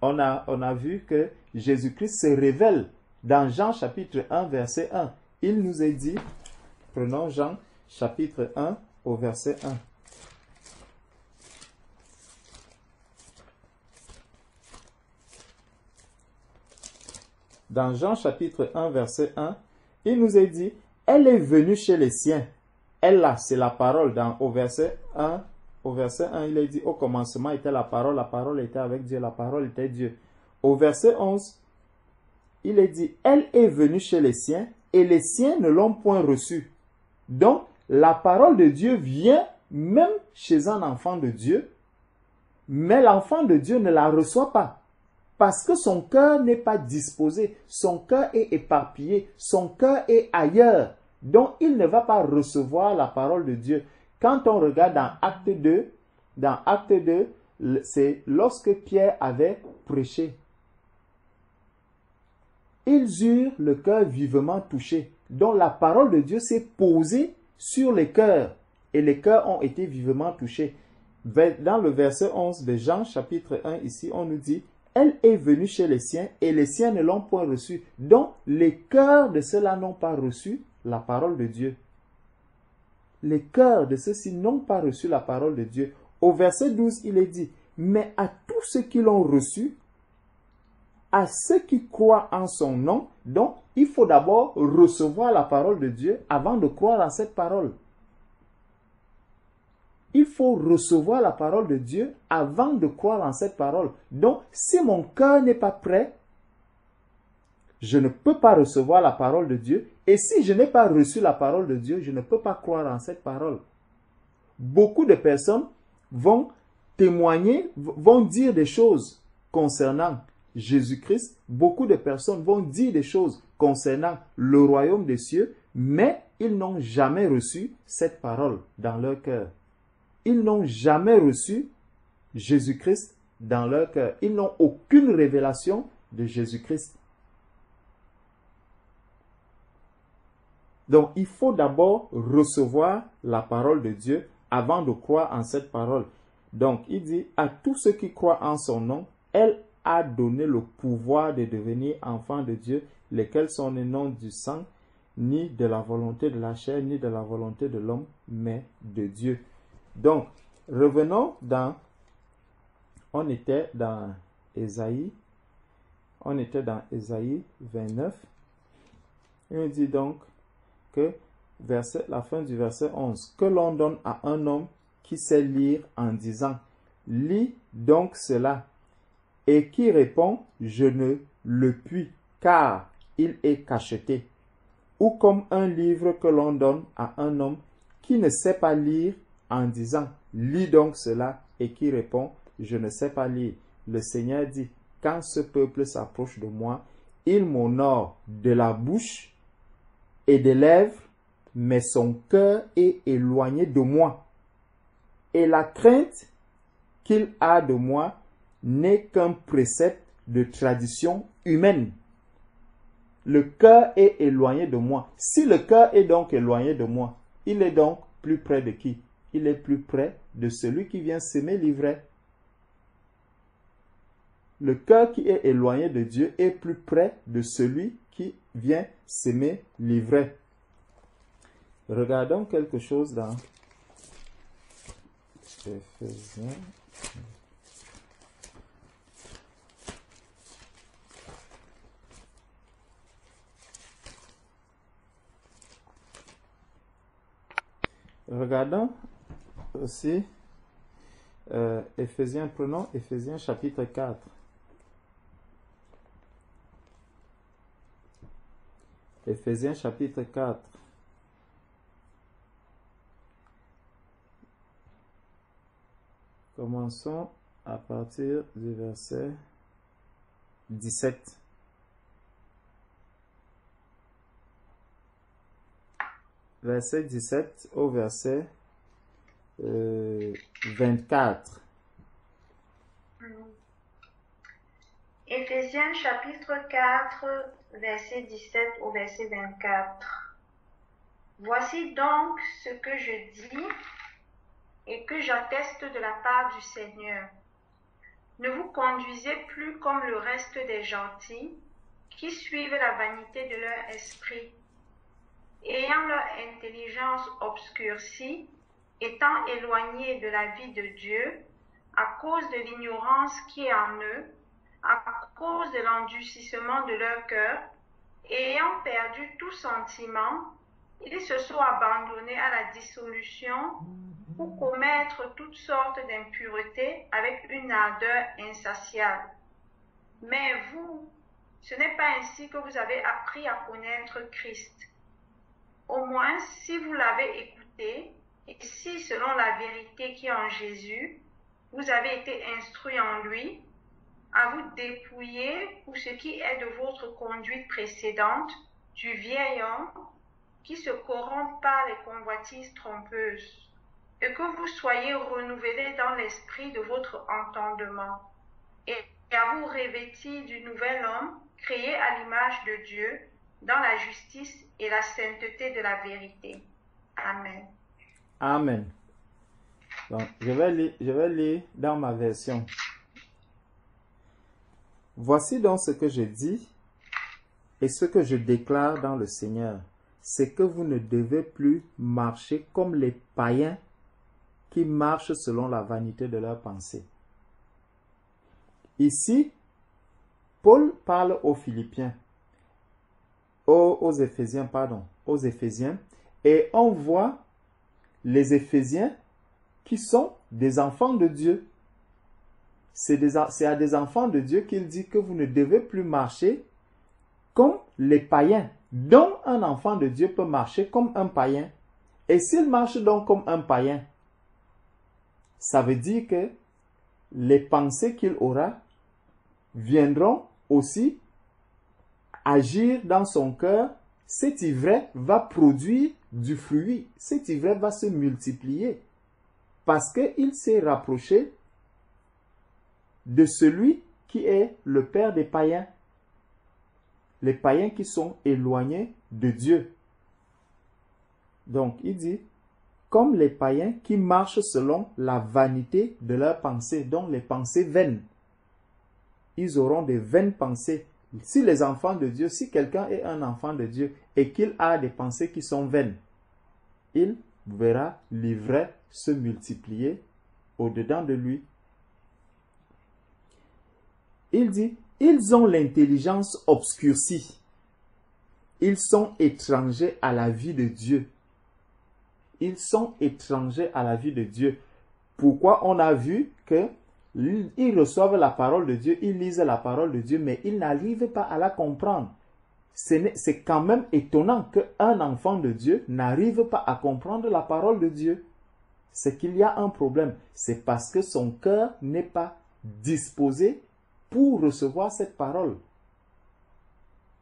Speaker 2: on a vu que Jésus-Christ se révèle dans Jean chapitre 1 verset 1. Il nous est dit, prenons Jean chapitre 1 au verset 1. Dans Jean chapitre 1 verset 1, il nous est dit, elle est venue chez les siens. Elle là, c'est la parole. Au verset 1, il est dit, au commencement était la parole était avec Dieu, la parole était Dieu. Au verset 11, il est dit, elle est venue chez les siens et les siens ne l'ont point reçue. Donc, la parole de Dieu vient même chez un enfant de Dieu, mais l'enfant de Dieu ne la reçoit pas. Parce que son cœur n'est pas disposé, son cœur est éparpillé, son cœur est ailleurs. Donc, il ne va pas recevoir la parole de Dieu. Quand on regarde dans Acte 2, c'est lorsque Pierre avait prêché. Ils eurent le cœur vivement touché. Donc, la parole de Dieu s'est posée sur les cœurs. Et les cœurs ont été vivement touchés. Dans le verset 11 de Jean, chapitre 1, ici, on nous dit, elle est venue chez les siens et les siens ne l'ont point reçue. Donc, les cœurs de ceux-là n'ont pas reçu la parole de Dieu. Les cœurs de ceux-ci n'ont pas reçu la parole de Dieu. Au verset 12, il est dit, mais à tous ceux qui l'ont reçu, à ceux qui croient en son nom, donc il faut d'abord recevoir la parole de Dieu avant de croire en cette parole. Il faut recevoir la parole de Dieu avant de croire en cette parole. Donc, si mon cœur n'est pas prêt, je ne peux pas recevoir la parole de Dieu. Et si je n'ai pas reçu la parole de Dieu, je ne peux pas croire en cette parole. Beaucoup de personnes vont témoigner, vont dire des choses concernant Jésus-Christ. Beaucoup de personnes vont dire des choses concernant le royaume des cieux, mais ils n'ont jamais reçu cette parole dans leur cœur. Ils n'ont jamais reçu Jésus-Christ dans leur cœur. Ils n'ont aucune révélation de Jésus-Christ. Donc, il faut d'abord recevoir la parole de Dieu avant de croire en cette parole. Donc, il dit, à tous ceux qui croient en son nom, elle a donné le pouvoir de devenir enfants de Dieu, lesquels sont les noms du sang, ni de la volonté de la chair, ni de la volonté de l'homme, mais de Dieu. Donc, revenons on était dans Ésaïe 29. Il dit donc que la fin du verset 11, que l'on donne à un homme qui sait lire en disant, lis donc cela, et qui répond, je ne le puis, car il est cacheté. Ou comme un livre que l'on donne à un homme qui ne sait pas lire en disant, lis donc cela, et qui répond, je ne sais pas lire. Le Seigneur dit, quand ce peuple s'approche de moi, il m'honore de la bouche et des lèvres, mais son cœur est éloigné de moi. Et la crainte qu'il a de moi n'est qu'un précepte de tradition humaine. Le cœur est éloigné de moi. Si le cœur est donc éloigné de moi, il est donc plus près de qui? Il est plus près de celui qui vient s'aimer l'ivraie. Le cœur qui est éloigné de Dieu est plus près de celui qui vient s'aimer l'ivraie. Regardons quelque chose dans Éphésiens. Regardons aussi Éphésiens, prenons Éphésiens chapitre 4. Éphésiens chapitre 4. Commençons à partir du verset 17. Verset 17 au verset 24.
Speaker 1: Éphésiens chapitre 4, verset 17 au verset 24. Voici donc ce que je dis et que j'atteste de la part du Seigneur. Ne vous conduisez plus comme le reste des gentils qui suivent la vanité de leur esprit, ayant leur intelligence obscurcie, étant éloignés de la vie de Dieu à cause de l'ignorance qui est en eux, à cause de l'endurcissement de leur cœur, et ayant perdu tout sentiment, ils se sont abandonnés à la dissolution pour commettre toutes sortes d'impuretés avec une ardeur insatiable. Mais vous, ce n'est pas ainsi que vous avez appris à connaître Christ. Au moins, si vous l'avez écouté, et si selon la vérité qui est en Jésus, vous avez été instruits en lui, à vous dépouiller pour ce qui est de votre conduite précédente, du vieil homme qui se corrompt par les convoitises trompeuses, et que vous soyez renouvelés dans l'esprit de votre entendement, et à vous revêtir du nouvel homme, créé à l'image de Dieu, dans la justice et la sainteté de la vérité. Amen.
Speaker 2: Amen. Donc, je vais lire dans ma version. Voici donc ce que je dis et ce que je déclare dans le Seigneur, c'est que vous ne devez plus marcher comme les païens qui marchent selon la vanité de leurs pensées. Ici, Paul parle aux Philippiens, aux Éphésiens, et on voit les Éphésiens qui sont des enfants de Dieu. C'est à des enfants de Dieu qu'il dit que vous ne devez plus marcher comme les païens, dont un enfant de Dieu peut marcher comme un païen. Et s'il marche donc comme un païen, ça veut dire que les pensées qu'il aura viendront aussi agir dans son cœur. Cet ivraie va produire du fruit, cet ivraie va se multiplier parce qu'il s'est rapproché de celui qui est le père des païens, les païens qui sont éloignés de Dieu. Donc, il dit, comme les païens qui marchent selon la vanité de leurs pensées, donc les pensées vaines. Ils auront des vaines pensées. Si les enfants de Dieu, si quelqu'un est un enfant de Dieu et qu'il a des pensées qui sont vaines, il verra l'ivraie se multiplier au-dedans de lui. Il dit, ils ont l'intelligence obscurcie. Ils sont étrangers à la vie de Dieu. Ils sont étrangers à la vie de Dieu. Pourquoi? On a vu que ils reçoivent la parole de Dieu, ils lisent la parole de Dieu, mais ils n'arrivent pas à la comprendre. C'est quand même étonnant qu'un enfant de Dieu n'arrive pas à comprendre la parole de Dieu. C'est qu'il y a un problème. C'est parce que son cœur n'est pas disposé pour recevoir cette parole.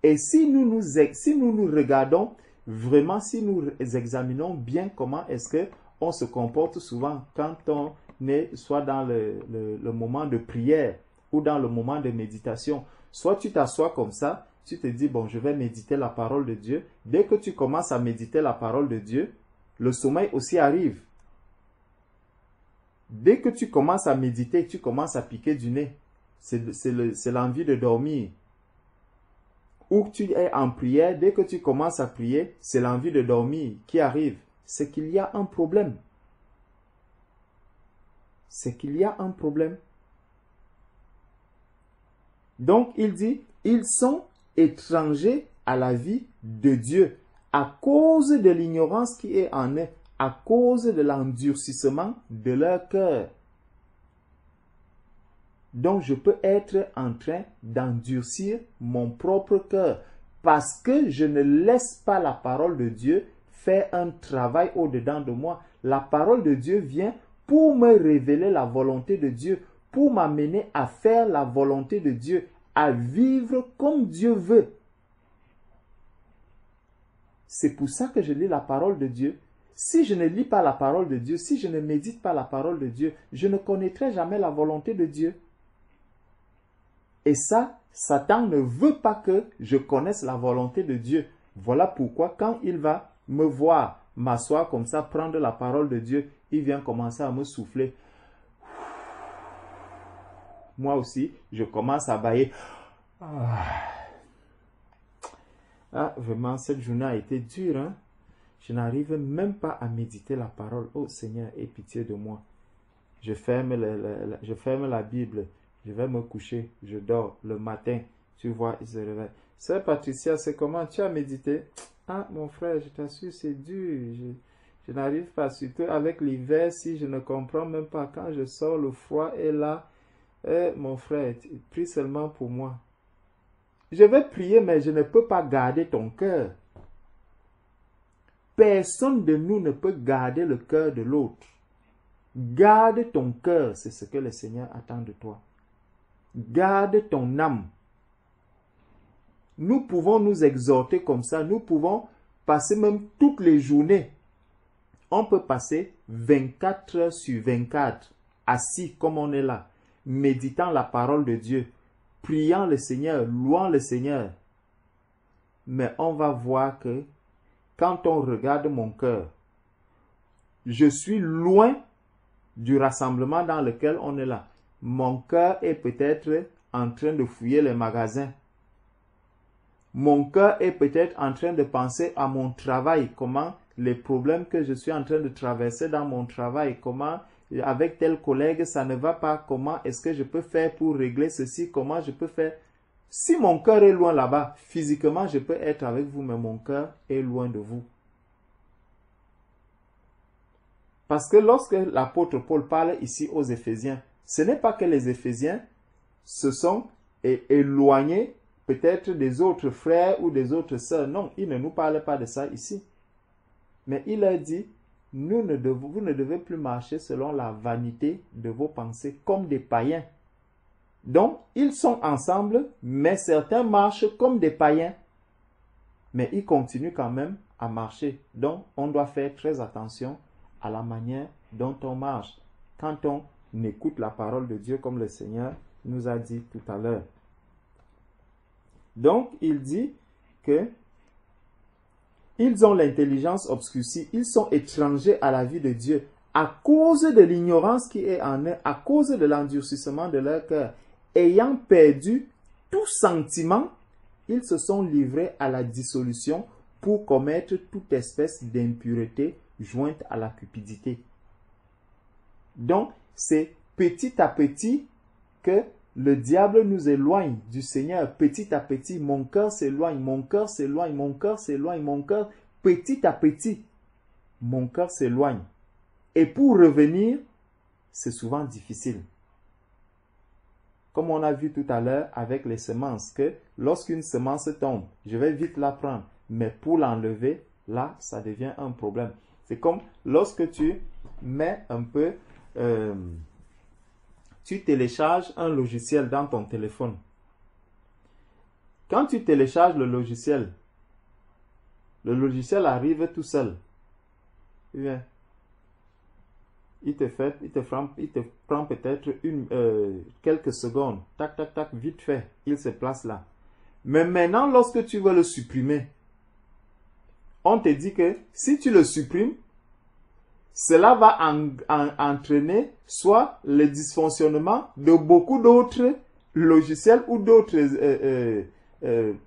Speaker 2: Et si nous nous regardons vraiment, si nous examinons bien comment est-ce qu'on se comporte souvent quand on est soit dans le moment de prière ou dans le moment de méditation, soit tu t'assois comme ça, tu te dis, bon, je vais méditer la parole de Dieu. Dès que tu commences à méditer la parole de Dieu, le sommeil aussi arrive. Dès que tu commences à méditer, tu commences à piquer du nez. C'est l'envie de dormir. Ou tu es en prière, dès que tu commences à prier, c'est l'envie de dormir qui arrive. C'est qu'il y a un problème. C'est qu'il y a un problème. Donc, il dit, ils sont étrangers à la vie de Dieu à cause de l'ignorance qui est en eux, à cause de l'endurcissement de leur cœur. Donc, je peux être en train d'endurcir mon propre cœur parce que je ne laisse pas la parole de Dieu faire un travail au-dedans de moi. La parole de Dieu vient pour me révéler la volonté de Dieu, pour m'amener à faire la volonté de Dieu, à vivre comme Dieu veut. C'est pour ça que je lis la parole de Dieu. Si je ne lis pas la parole de Dieu, si je ne médite pas la parole de Dieu, je ne connaîtrai jamais la volonté de Dieu. Et ça, Satan ne veut pas que je connaisse la volonté de Dieu. Voilà pourquoi quand il va me voir m'asseoir comme ça, prendre la parole de Dieu, il vient commencer à me souffler. Moi aussi, je commence à bâiller. Vraiment, cette journée a été dure. Hein? Je n'arrive même pas à méditer la parole. Oh Seigneur, aie pitié de moi. Je ferme la Bible. Je vais me coucher. Je dors. Le matin, tu vois, il se réveille. Sœur Patricia, c'est comment tu as médité? Ah, mon frère, je t'assure, c'est dur. Je n'arrive pas, surtout avec l'hiver, si je ne comprends même pas. Quand je sors, le froid est là. Mon frère, prie seulement pour moi. Je vais prier, mais je ne peux pas garder ton cœur. Personne de nous ne peut garder le cœur de l'autre. Garde ton cœur, c'est ce que le Seigneur attend de toi. Garde ton âme. Nous pouvons nous exhorter comme ça, nous pouvons passer même toutes les journées. On peut passer 24 heures sur 24, assis comme on est là, méditant la parole de Dieu, priant le Seigneur, louant le Seigneur. Mais on va voir que quand on regarde mon cœur, je suis loin du rassemblement dans lequel on est là. Mon cœur est peut-être en train de fouiller les magasins. Mon cœur est peut-être en train de penser à mon travail, comment les problèmes que je suis en train de traverser dans mon travail, comment avec tel collègue ça ne va pas, comment est-ce que je peux faire pour régler ceci, comment je peux faire. Si mon cœur est loin là-bas, physiquement je peux être avec vous, mais mon cœur est loin de vous. Parce que lorsque l'apôtre Paul parle ici aux Éphésiens, ce n'est pas que les Éphésiens se sont éloignés peut-être des autres frères ou des autres sœurs. Non, il ne nous parle pas de ça ici. Mais il leur dit, vous ne devez plus marcher selon la vanité de vos pensées comme des païens. Donc, ils sont ensemble, mais certains marchent comme des païens. Mais ils continuent quand même à marcher. Donc, on doit faire très attention à la manière dont on marche. Quand on écoute la parole de Dieu comme le Seigneur nous a dit tout à l'heure. Donc, il dit que Ils ont l'intelligence obscurcie, ils sont étrangers à la vie de Dieu à cause de l'ignorance qui est en eux, à cause de l'endurcissement de leur cœur. Ayant perdu tout sentiment, ils se sont livrés à la dissolution pour commettre toute espèce d'impureté jointe à la cupidité. Donc, c'est petit à petit que le diable nous éloigne du Seigneur. Petit à petit, mon cœur s'éloigne, mon cœur s'éloigne, mon cœur s'éloigne, mon cœur, petit à petit, mon cœur s'éloigne. Et pour revenir, c'est souvent difficile. Comme on a vu tout à l'heure avec les semences, que lorsqu'une semence tombe, je vais vite la prendre, mais pour l'enlever, là, ça devient un problème. C'est comme lorsque tu mets un peu, tu télécharges un logiciel dans ton téléphone. Quand tu télécharges le logiciel arrive tout seul. Il te prend peut-être quelques secondes. Tac, tac, tac, vite fait. Il se place là. Mais maintenant, lorsque tu veux le supprimer, on te dit que si tu le supprimes, cela va entraîner soit le dysfonctionnement de beaucoup d'autres logiciels ou d'autres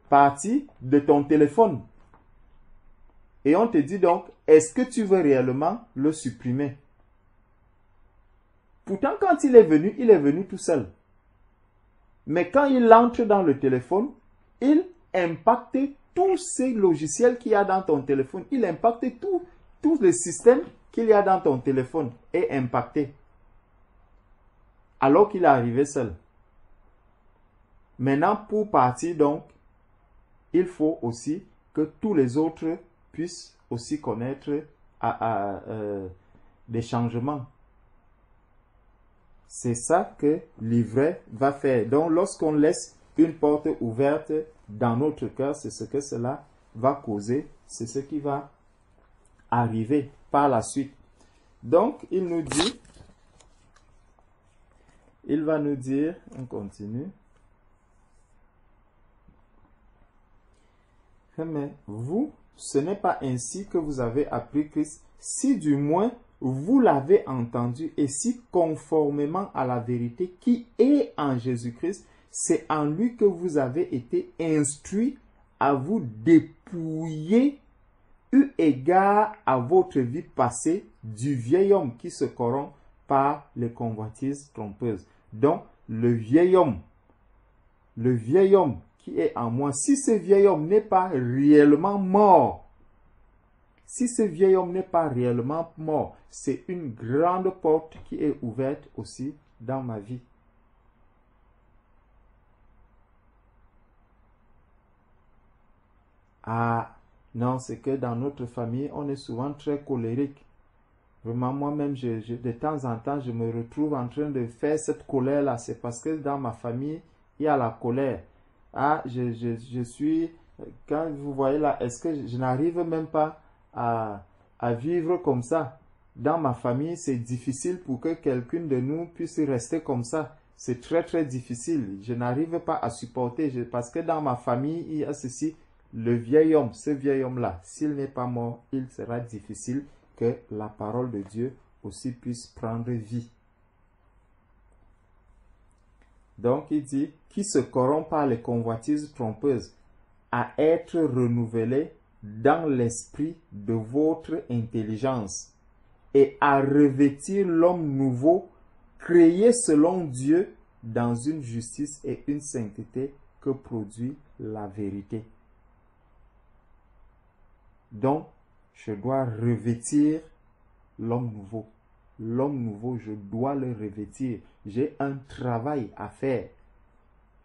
Speaker 2: parties de ton téléphone. Et on te dit donc, est-ce que tu veux réellement le supprimer? Pourtant, quand il est venu tout seul. Mais quand il entre dans le téléphone, il impacte tous ces logiciels qu'il y a dans ton téléphone. Il impacte tous les systèmes qu'il y a dans ton téléphone est impacté. Alors qu'il est arrivé seul. Maintenant, pour partir donc, il faut aussi que tous les autres puissent aussi connaître des changements. C'est ça que l'ivraie va faire. Donc, lorsqu'on laisse une porte ouverte dans notre cœur, c'est ce que cela va causer. C'est ce qui va arriver par la suite. Donc, il va nous dire, on continue. Mais vous, ce n'est pas ainsi que vous avez appris Christ, si du moins vous l'avez entendu et si conformément à la vérité qui est en Jésus-Christ, c'est en lui que vous avez été instruits à vous dépouiller eu égard à votre vie passée du vieil homme qui se corrompt par les convoitises trompeuses. Donc, le vieil homme qui est en moi, si ce vieil homme n'est pas réellement mort, c'est une grande porte qui est ouverte aussi dans ma vie. Ah, non, c'est que dans notre famille, on est souvent très colérique. Vraiment, moi-même, de temps en temps, je me retrouve en train de faire cette colère-là. C'est parce que dans ma famille, il y a la colère. Ah, je suis... Quand vous voyez là, est-ce que je n'arrive même pas à vivre comme ça? Dans ma famille, c'est difficile pour que quelqu'un de nous puisse rester comme ça. C'est très, très difficile. Je n'arrive pas à supporter. Parce que dans ma famille, il y a ceci. Le vieil homme, ce vieil homme-là, s'il n'est pas mort, il sera difficile que la parole de Dieu aussi puisse prendre vie. Donc, il dit, qui se corrompt par les convoitises trompeuses, à être renouvelé dans l'esprit de votre intelligence et à revêtir l'homme nouveau, créé selon Dieu dans une justice et une sainteté que produit la vérité. Donc, je dois revêtir l'homme nouveau. L'homme nouveau, je dois le revêtir. J'ai un travail à faire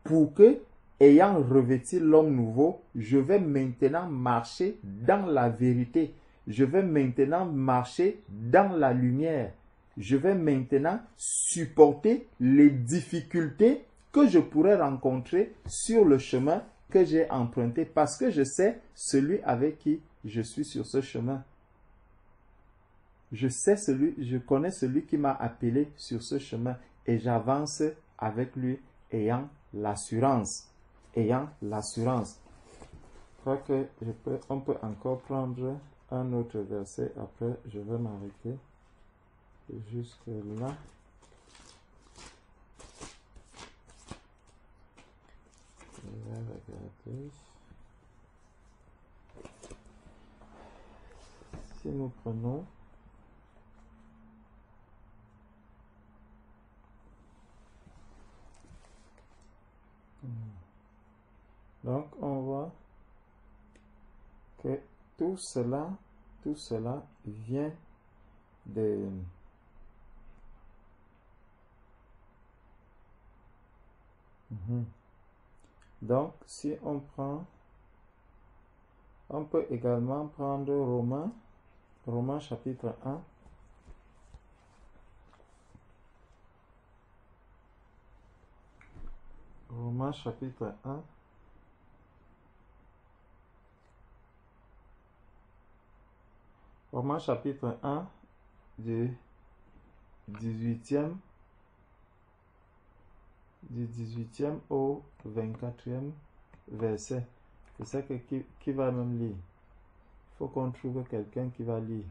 Speaker 2: pour que, ayant revêti l'homme nouveau, je vais maintenant marcher dans la vérité. Je vais maintenant marcher dans la lumière. Je vais maintenant supporter les difficultés que je pourrais rencontrer sur le chemin que j'ai emprunté parce que je sais celui avec qui je suis sur ce chemin. Je connais celui qui m'a appelé sur ce chemin et j'avance avec lui ayant l'assurance. crois que on peut encore prendre un autre verset. Après, je vais m'arrêter jusque là. Je vais regarder. Si nous prenons donc on voit que tout cela vient de Donc, si on prend, on peut également prendre Romains chapitre 1. Romains chapitre 1. Romains chapitre 1 du 18e au 24e verset. C'est ça que qui va même lire. Il faut qu'on trouve quelqu'un qui va lire.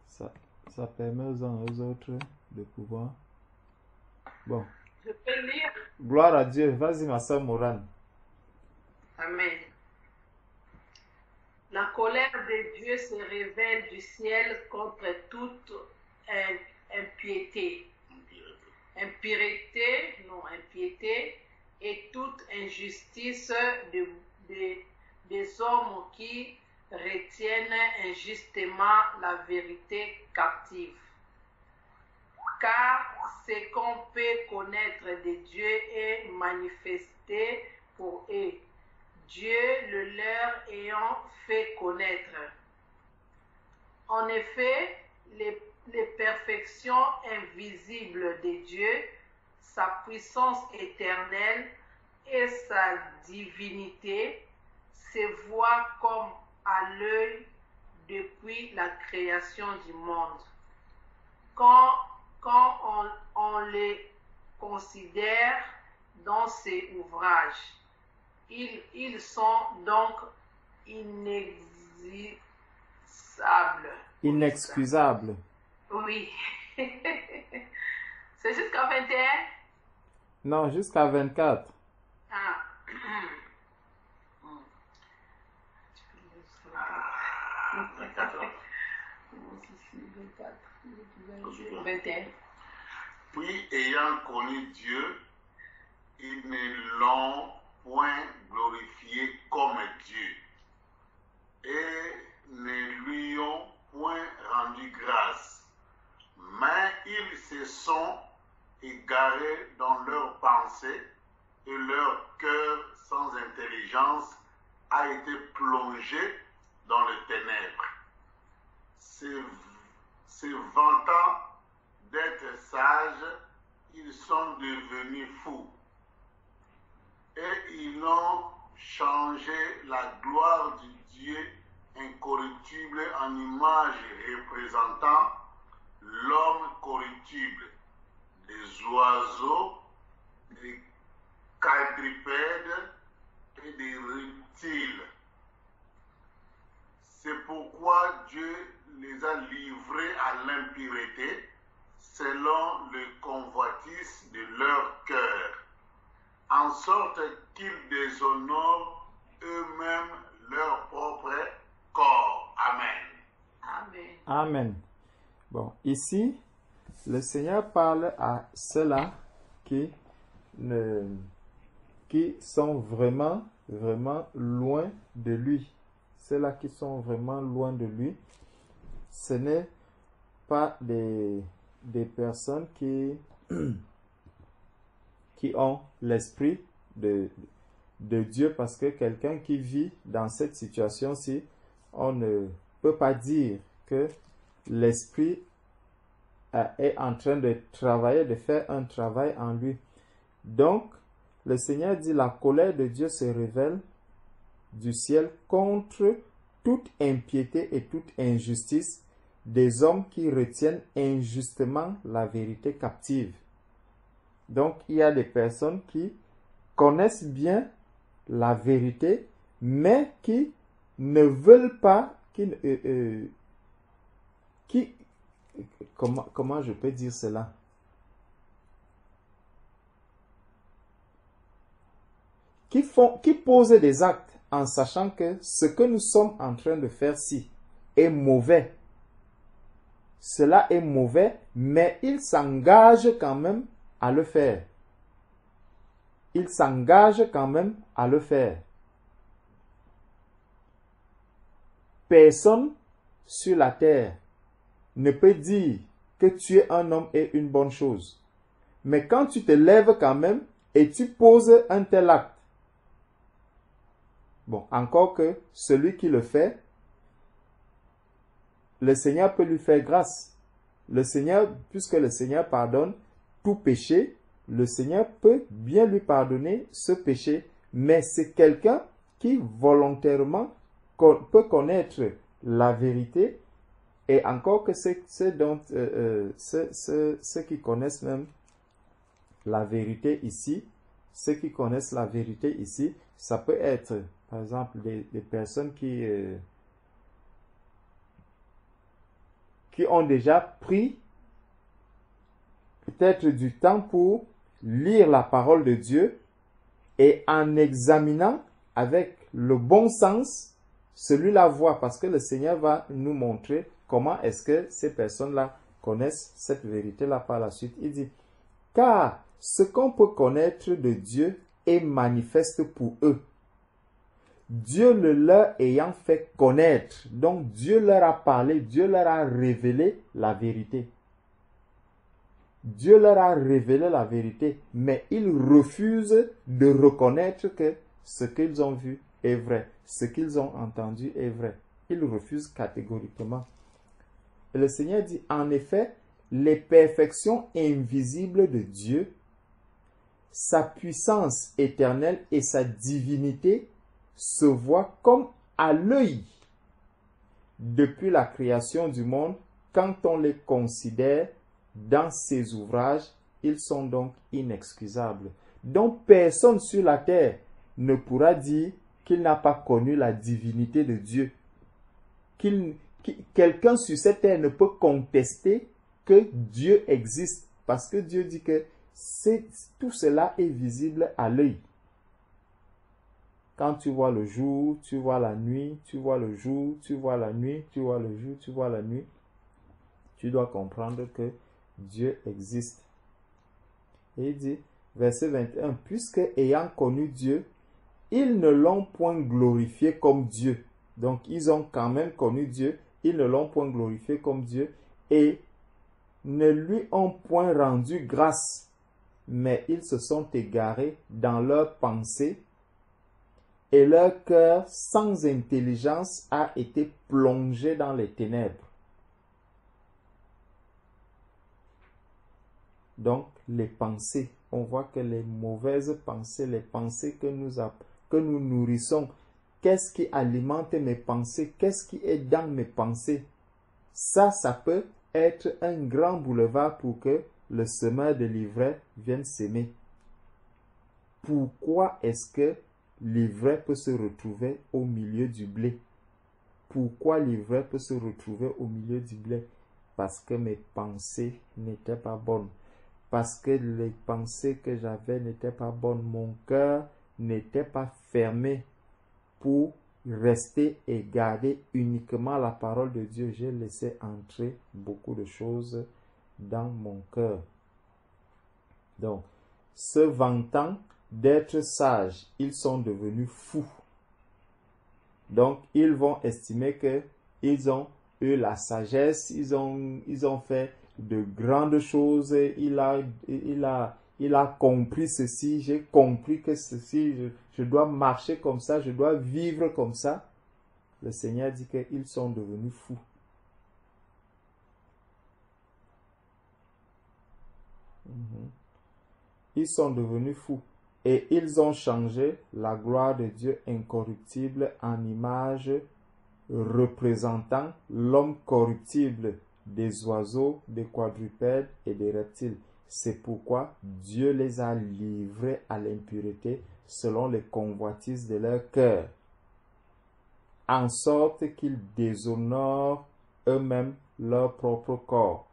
Speaker 2: Ça permet aux autres de pouvoir. Bon.
Speaker 3: Je peux lire.
Speaker 2: Gloire à Dieu. Vas-y, ma soeur Morane.
Speaker 3: Amen. La colère de Dieu se révèle du ciel contre toute impiété et toute injustice des hommes qui retiennent injustement la vérité captive. Car ce qu'on peut connaître de Dieu est manifesté pour eux, Dieu le leur ayant fait connaître. En effet, les perfections invisibles de Dieu, sa puissance éternelle et sa divinité se voient comme à l'œil depuis la création du monde. Quand on les considère dans ces ouvrages, ils sont donc
Speaker 2: inexcusables.
Speaker 3: Oui. C'est jusqu'à 21?
Speaker 2: Non, jusqu'à 24.
Speaker 3: Ah. 21.
Speaker 4: Puis, ayant connu Dieu, ils ne l'ont point glorifié comme Dieu et ne lui ont point rendu grâce, mais ils se sont égarés dans leurs pensées et leur cœur sans intelligence a été plongé dans les ténèbres. Se vantant d'être sages, ils sont devenus fous et ils ont changé la gloire du Dieu incorruptible en image représentant l'homme corruptible, des oiseaux, des quadrupèdes et des reptiles. C'est pourquoi Dieu les a livrés à l'impureté selon le convoitise de leur cœur, en sorte qu'ils déshonorent eux-mêmes leur propre corps. Amen.
Speaker 3: Amen.
Speaker 2: Amen. Bon, ici, le Seigneur parle à ceux-là qui sont vraiment loin de lui. Ceux-là qui sont vraiment loin de lui, ce n'est pas des personnes qui ont l'esprit de Dieu, parce que quelqu'un qui vit dans cette situation-ci, on ne peut pas dire que l'esprit est en train de travailler, de faire un travail en lui. Donc, le Seigneur dit, la colère de Dieu se révèle du ciel contre toute impiété et toute injustice des hommes qui retiennent injustement la vérité captive. Donc, il y a des personnes qui connaissent bien la vérité, mais qui ne veulent pas, comment je peux dire cela? Qui posent des actes en sachant que ce que nous sommes en train de faire ci est mauvais. Cela est mauvais, mais ils s'engagent quand même à le faire. Ils s'engagent quand même à le faire. Personne sur la terre ne peut dire que tu es un homme et une bonne chose. Mais quand tu te lèves quand même et tu poses un tel acte, bon, encore que celui qui le fait, le Seigneur peut lui faire grâce. Le Seigneur, puisque le Seigneur pardonne tout péché, le Seigneur peut bien lui pardonner ce péché. Mais c'est quelqu'un qui volontairement peut connaître la vérité, et encore que ceux qui connaissent même la vérité ici, ceux qui connaissent la vérité ici, ça peut être, par exemple, des personnes qui ont déjà pris peut-être du temps pour lire la parole de Dieu, et en examinant avec le bon sens, celui-là voit, parce que le Seigneur va nous montrer comment est-ce que ces personnes-là connaissent cette vérité-là par la suite. Il dit, car ce qu'on peut connaître de Dieu est manifeste pour eux, Dieu le leur ayant fait connaître. Donc Dieu leur a parlé, Dieu leur a révélé la vérité. Dieu leur a révélé la vérité, mais ils refusent de reconnaître que ce qu'ils ont vu est vrai, ce qu'ils ont entendu est vrai. Ils refusent catégoriquement. Et le Seigneur dit, en effet, les perfections invisibles de Dieu, sa puissance éternelle et sa divinité se voient comme à l'œil depuis la création du monde. Quand on les considère dans ses ouvrages, ils sont donc inexcusables. Donc personne sur la terre ne pourra dire qu'il n'a pas connu la divinité de Dieu. Quelqu'un sur cette terre ne peut contester que Dieu existe, parce que Dieu dit que tout cela est visible à l'œil. Quand tu vois le jour, tu vois la nuit, tu vois le jour, tu vois la nuit, tu vois le jour, tu vois la nuit, tu dois comprendre que Dieu existe. Et il dit, verset 21, puisque ayant connu Dieu, ils ne l'ont point glorifié comme Dieu. Donc ils ont quand même connu Dieu, ils ne l'ont point glorifié comme Dieu et ne lui ont point rendu grâce, mais ils se sont égarés dans leurs pensées et leur cœur sans intelligence a été plongé dans les ténèbres. Donc, les pensées, on voit que les mauvaises pensées, les pensées que nous nourrissons, qu'est-ce qui alimente mes pensées, qu'est-ce qui est dans mes pensées, ça peut être un grand boulevard pour que le semeur de l'ivraie vienne s'aimer. Pourquoi est-ce que l'ivraie peut se retrouver au milieu du blé? Pourquoi l'ivraie peut se retrouver au milieu du blé? Parce que mes pensées n'étaient pas bonnes. Parce que les pensées que j'avais n'étaient pas bonnes. Mon cœur n'était pas fermé pour rester et garder uniquement la parole de Dieu. J'ai laissé entrer beaucoup de choses dans mon cœur. Donc, se vantant d'être sages, ils sont devenus fous. Donc, ils vont estimer que ils ont eu la sagesse, ils ont fait de grandes choses, il a compris ceci, j'ai compris que ceci, je dois marcher comme ça, je dois vivre comme ça. Le Seigneur dit qu'ils sont devenus fous. Ils sont devenus fous et ils ont changé la gloire de Dieu incorruptible en image représentant l'homme corruptible, des oiseaux, des quadrupèdes et des reptiles. C'est pourquoi Dieu les a livrés à l'impureté selon les convoitises de leur cœur, en sorte qu'ils déshonorent eux-mêmes leur propre corps,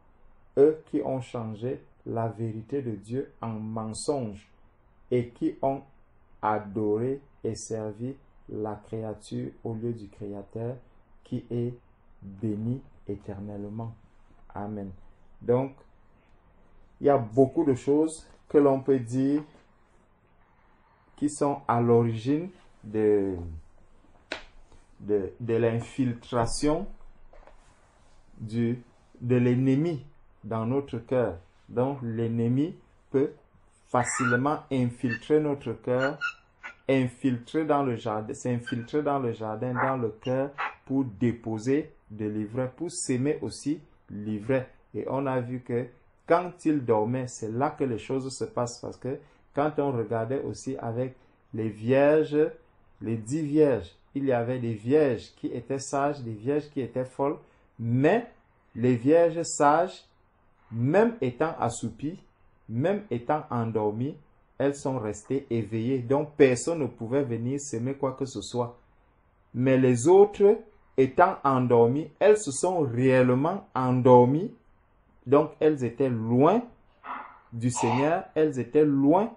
Speaker 2: eux qui ont changé la vérité de Dieu en mensonge et qui ont adoré et servi la créature au lieu du Créateur qui est béni éternellement. Amen. Donc, il y a beaucoup de choses que l'on peut dire qui sont à l'origine de l'infiltration de l'ennemi dans notre cœur. Donc, l'ennemi peut facilement infiltrer notre cœur, s'infiltrer dans le jardin, dans le cœur, pour déposer de l'ivraie, pour s'aimer aussi l'ivraie. Et on a vu que quand il dormait, c'est là que les choses se passent, parce que quand on regardait aussi avec les vierges, les 10 vierges, il y avait des vierges qui étaient sages, des vierges qui étaient folles, mais les vierges sages, même étant assoupies, même étant endormies, elles sont restées éveillées. Donc personne ne pouvait venir s'aimer quoi que ce soit. Mais les autres, étant endormies, elles se sont réellement endormies. Donc elles étaient loin du Seigneur, elles étaient loin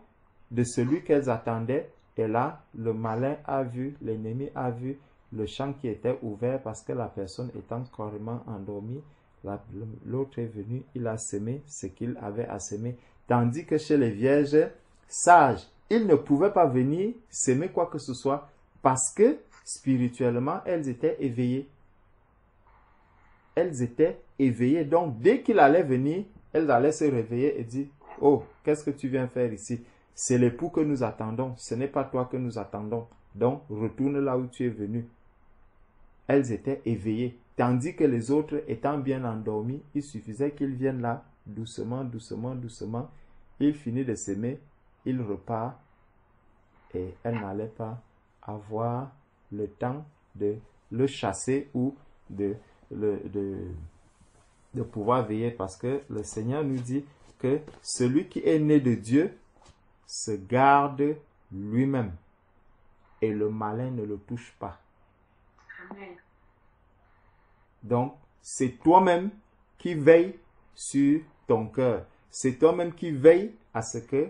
Speaker 2: de celui qu'elles attendaient. Et là, le malin a vu, l'ennemi a vu le champ qui était ouvert parce que la personne étant carrément endormie, l'autre est venu, il a semé ce qu'il avait à semer. Tandis que chez les vierges sages, ils ne pouvaient pas venir s'aimer quoi que ce soit parce que spirituellement, elles étaient éveillées. Elles étaient éveillées. Donc, dès qu'il allait venir, elles allaient se réveiller et dire, « Oh, qu'est-ce que tu viens faire ici? C'est l'époux que nous attendons. Ce n'est pas toi que nous attendons. Donc, retourne là où tu es venu. » Elles étaient éveillées. Tandis que les autres, étant bien endormis, il suffisait qu'ils viennent là, doucement, doucement, doucement. Il finit de s'aimer, il repart et elle n'allait pas avoir le temps de le chasser ou de pouvoir veiller, parce que le Seigneur nous dit que celui qui est né de Dieu se garde lui-même et le malin ne le touche pas.
Speaker 3: Amen.
Speaker 2: Donc, c'est toi-même qui veille sur ton cœur. C'est toi-même qui veille à ce que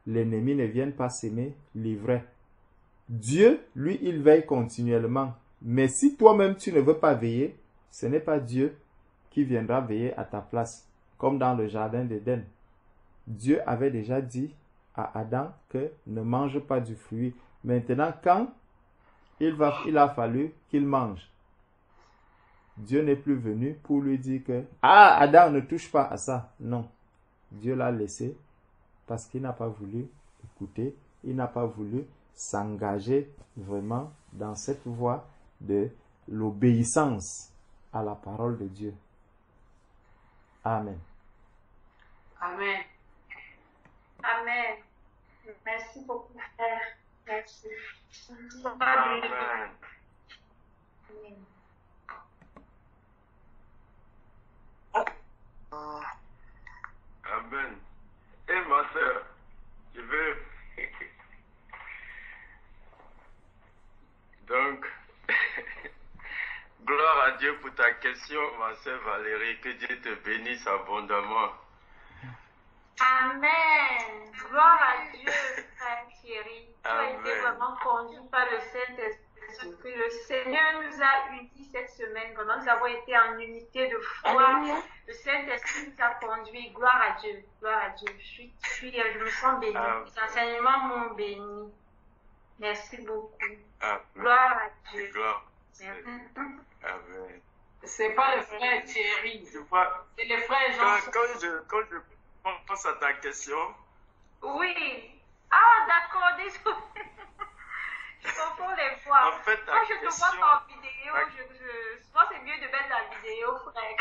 Speaker 2: l'ennemi ne vienne pas s'aimer l'ivraie. Dieu, lui, il veille continuellement. Mais si toi-même tu ne veux pas veiller, ce n'est pas Dieu qui viendra veiller à ta place. Comme dans le jardin d'Éden. Dieu avait déjà dit à Adam que ne mange pas du fruit. Maintenant, quand il a fallu qu'il mange, Dieu n'est plus venu pour lui dire que « Ah, Adam, ne touche pas à ça. » Non. Dieu l'a laissé parce qu'il n'a pas voulu écouter, il n'a pas voulu s'engager vraiment dans cette voie de l'obéissance à la parole de Dieu. Amen.
Speaker 3: Amen.
Speaker 1: Amen. Merci beaucoup, frère. Merci.
Speaker 5: Amen.
Speaker 1: Amen.
Speaker 5: Amen. Et ma soeur, je veux... Donc, gloire à Dieu pour ta question, ma soeur Valérie. Que Dieu te bénisse abondamment.
Speaker 1: Amen. Gloire à Dieu, frère Thierry. Tu as été
Speaker 5: Amen.
Speaker 1: vraiment conduit par le Saint-Esprit. Le Seigneur nous a unis cette semaine. Vraiment, nous avons été en unité de foi. Le Saint-Esprit nous a conduits. Gloire à Dieu. Gloire à Dieu. Je me sens bénie.
Speaker 5: Amen.
Speaker 1: Les enseignements m'ont béni. Merci beaucoup.
Speaker 5: Amen.
Speaker 1: Gloire à Dieu.
Speaker 5: Gloire.
Speaker 1: Merci.
Speaker 5: Amen.
Speaker 3: C'est pas le frère Thierry,
Speaker 5: Je vois,
Speaker 3: c'est le frère Jean.
Speaker 5: quand je pense à ta question,
Speaker 1: Oui. Ah, d'accord. Désolé. Je confonds les voix.
Speaker 5: en fait, ta
Speaker 1: Quand je te
Speaker 5: question...
Speaker 1: vois en vidéo, je pense que c'est mieux de mettre la vidéo, frère.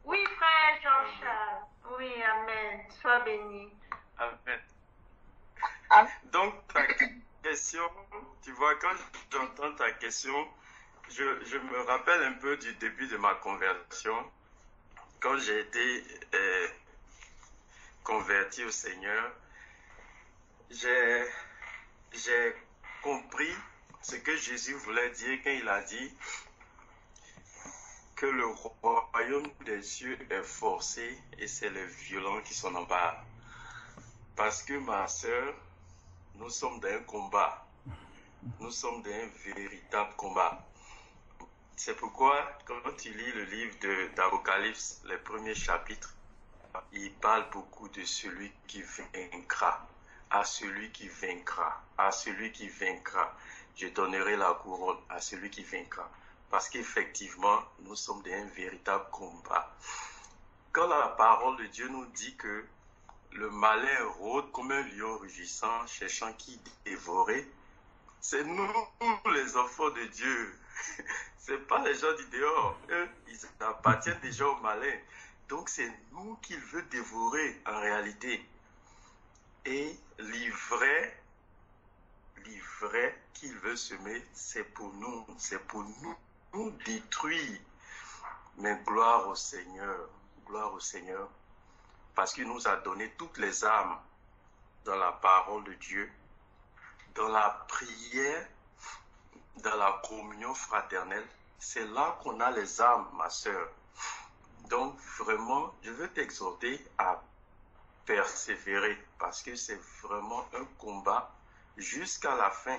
Speaker 1: Oui, frère Jean-Charles. Oui, amen. Sois béni.
Speaker 5: Amen. Donc, ta question, tu vois, quand j'entends ta question, je me rappelle un peu du début de ma conversion. Quand j'ai été converti au Seigneur, j'ai compris ce que Jésus voulait dire quand il a dit que le royaume des cieux est forcé et c'est les violents qui s'en emparent. Parce que ma sœur, nous sommes dans un combat. Nous sommes dans un véritable combat. C'est pourquoi, quand tu lis le livre d'Apocalypse, les premiers chapitres, il parle beaucoup de celui qui vaincra. À celui qui vaincra. À celui qui vaincra. Je donnerai la couronne à celui qui vaincra. Parce qu'effectivement, nous sommes dans un véritable combat. Quand la parole de Dieu nous dit que le malin rôde comme un lion rugissant, cherchant qui dévorer, c'est nous, les enfants de Dieu. C'est pas les gens du dehors. Eux, ils appartiennent déjà au malin. Donc c'est nous qu'il veut dévorer en réalité. Et l'ivraie qu'il veut semer, c'est pour nous détruire. Mais gloire au Seigneur, parce qu'il nous a donné toutes les armes dans la parole de Dieu, dans la prière, dans la communion fraternelle. C'est là qu'on a les armes, ma sœur. Donc vraiment, je veux t'exhorter à persévérer, parce que c'est vraiment un combat jusqu'à la fin.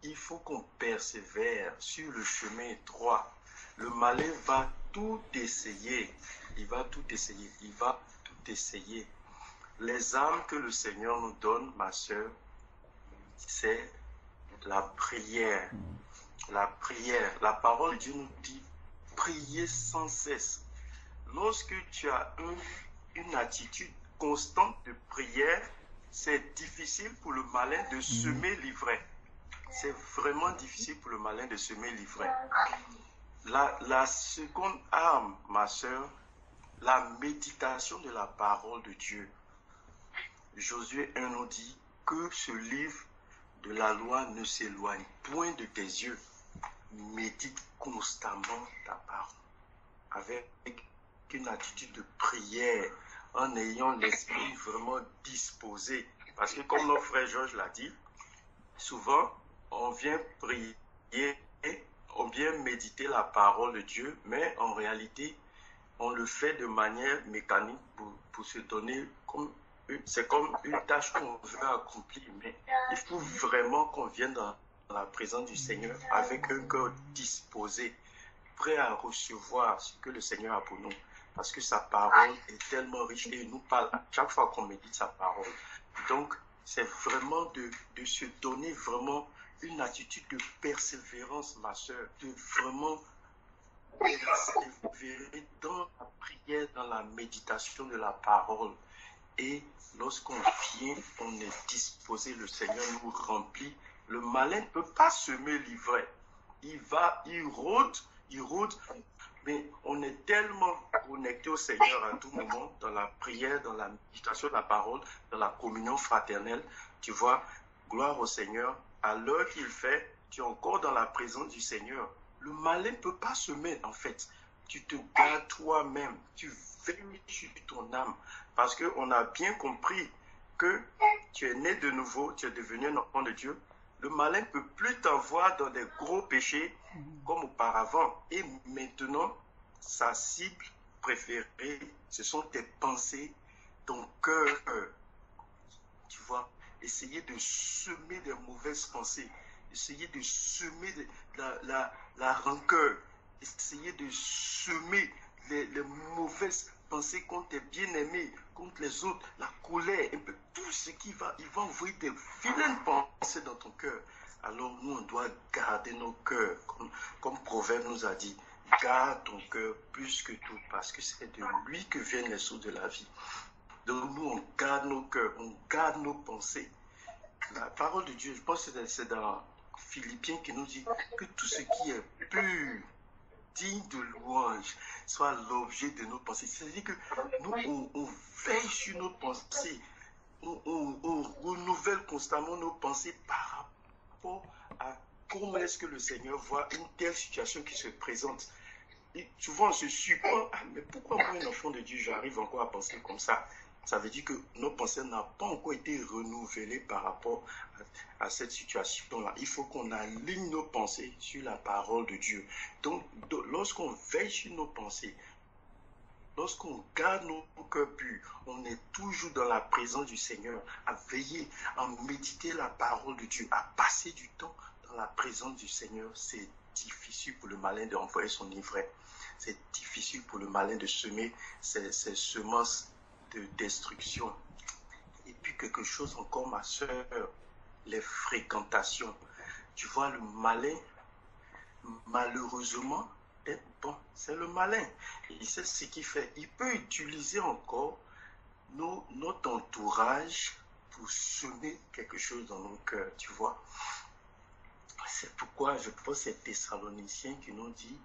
Speaker 5: Il faut qu'on persévère sur le chemin étroit. Le malin va tout essayer. Il va tout essayer. Les armes que le Seigneur nous donne, ma sœur, c'est la prière. La prière. La parole de Dieu nous dit, priez sans cesse. Lorsque tu as une attitude constante de prière, c'est difficile pour le malin de semer l'ivraie. C'est vraiment difficile pour le malin de semer l'ivraie. La seconde arme, ma sœur, la méditation de la parole de Dieu. Josué 1 nous dit que ce livre de la loi ne s'éloigne point de tes yeux. Médite constamment ta parole avec une attitude de prière, en ayant l'esprit vraiment disposé. Parce que comme notre frère Georges l'a dit, souvent on vient prier, on vient méditer la parole de Dieu, mais en réalité on le fait de manière mécanique pour se donner comme c'est comme une tâche qu'on veut accomplir, mais il faut vraiment qu'on vienne dans la présence du Seigneur avec un cœur disposé, prêt à recevoir ce que le Seigneur a pour nous. Parce que sa parole est tellement riche et il nous parle à chaque fois qu'on médite sa parole. Donc, c'est vraiment de se donner vraiment une attitude de persévérance, ma soeur, de vraiment persévérer dans la prière, dans la méditation de la parole. Et lorsqu'on vient, on est disposé, le Seigneur nous remplit. Le malin ne peut pas semer l'ivraie. Il rôde, mais on est tellement connecté au Seigneur à tout moment, dans la prière, dans la méditation de la parole, dans la communion fraternelle. Tu vois, gloire au Seigneur, à l'heure qu'il fait, tu es encore dans la présence du Seigneur. Le malin ne peut pas semer, en fait. Tu te gardes toi-même, tu veilles sur ton âme, parce qu'on a bien compris que tu es né de nouveau, tu es devenu un enfant de Dieu. Le malin ne peut plus t'envoyer dans des gros péchés comme auparavant. Et maintenant, sa cible préférée, ce sont tes pensées, ton cœur. Tu vois, essayer de semer des mauvaises pensées, essayer de semer la rancœur, essayer de semer les mauvaises pensées contre tes bien-aimés, contre les autres, la colère, un peu tout ce qui va, il va envoyer des vilaines pensées dans ton cœur. Alors nous, on doit garder nos cœurs, comme Proverbe nous a dit, garde ton cœur plus que tout, parce que c'est de lui que viennent les sources de la vie. Donc nous, on garde nos cœurs, on garde nos pensées. La parole de Dieu, je pense que c'est dans Philippiens qui nous dit que tout ce qui est pur, digne de louange, soit l'objet de nos pensées. C'est-à-dire que nous, on veille sur nos pensées, on renouvelle constamment nos pensées par rapport à comment est-ce que le Seigneur voit une telle situation qui se présente? Et souvent, on se surprend. Ah, mais pourquoi moi, un enfant de Dieu, j'arrive encore à penser comme ça? Ça veut dire que nos pensées n'ont pas encore été renouvelées par rapport à cette situation-là. Il faut qu'on aligne nos pensées sur la parole de Dieu. Donc lorsqu'on veille sur nos pensées, lorsqu'on garde nos cœurs purs, on est toujours dans la présence du Seigneur, à veiller, à méditer la parole de Dieu, à passer du temps dans la présence du Seigneur. C'est difficile pour le malin d'envoyer son ivraie. C'est difficile pour le malin de semer ses semences de destruction. Et puis quelque chose encore, ma soeur, les fréquentations. Tu vois, le malin, malheureusement, bon, c'est le malin. Il sait ce qu'il fait. Il peut utiliser encore notre entourage pour semer quelque chose dans nos cœurs, tu vois. C'est pourquoi je pense que c'est Thessaloniciens qui nous dit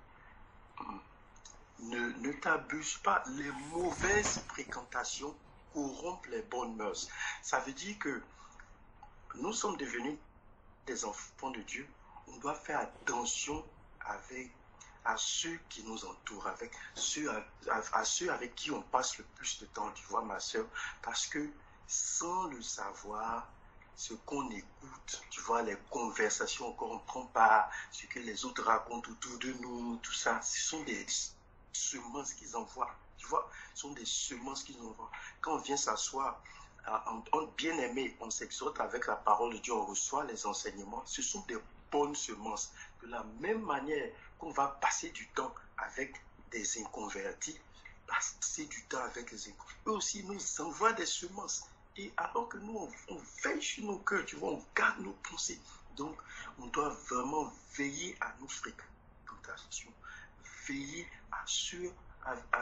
Speaker 5: ne t'abuse pas. Les mauvaises fréquentations corrompent les bonnes mœurs. Ça veut dire que nous sommes devenus des enfants de Dieu. On doit faire attention à ceux qui nous entourent, à ceux avec qui on passe le plus de temps, tu vois, ma soeur, parce que sans le savoir, ce qu'on écoute, tu vois, les conversations qu'on prend part, ce que les autres racontent autour de nous, tout ça, ce sont des semences qu'ils envoient, tu vois, ce sont des semences qu'ils envoient. Quand on vient s'asseoir, en bien-aimé, on s'exhorte avec la parole de Dieu, on reçoit les enseignements, ce sont des bonnes semences. De la même manière qu'on va passer du temps avec des inconvertis, passer du temps avec les inconvertis, eux aussi nous envoient des semences. Et alors que nous, on veille sur nos cœurs, tu vois, on garde nos pensées. Donc, on doit vraiment veiller à nos fréquentations, veiller à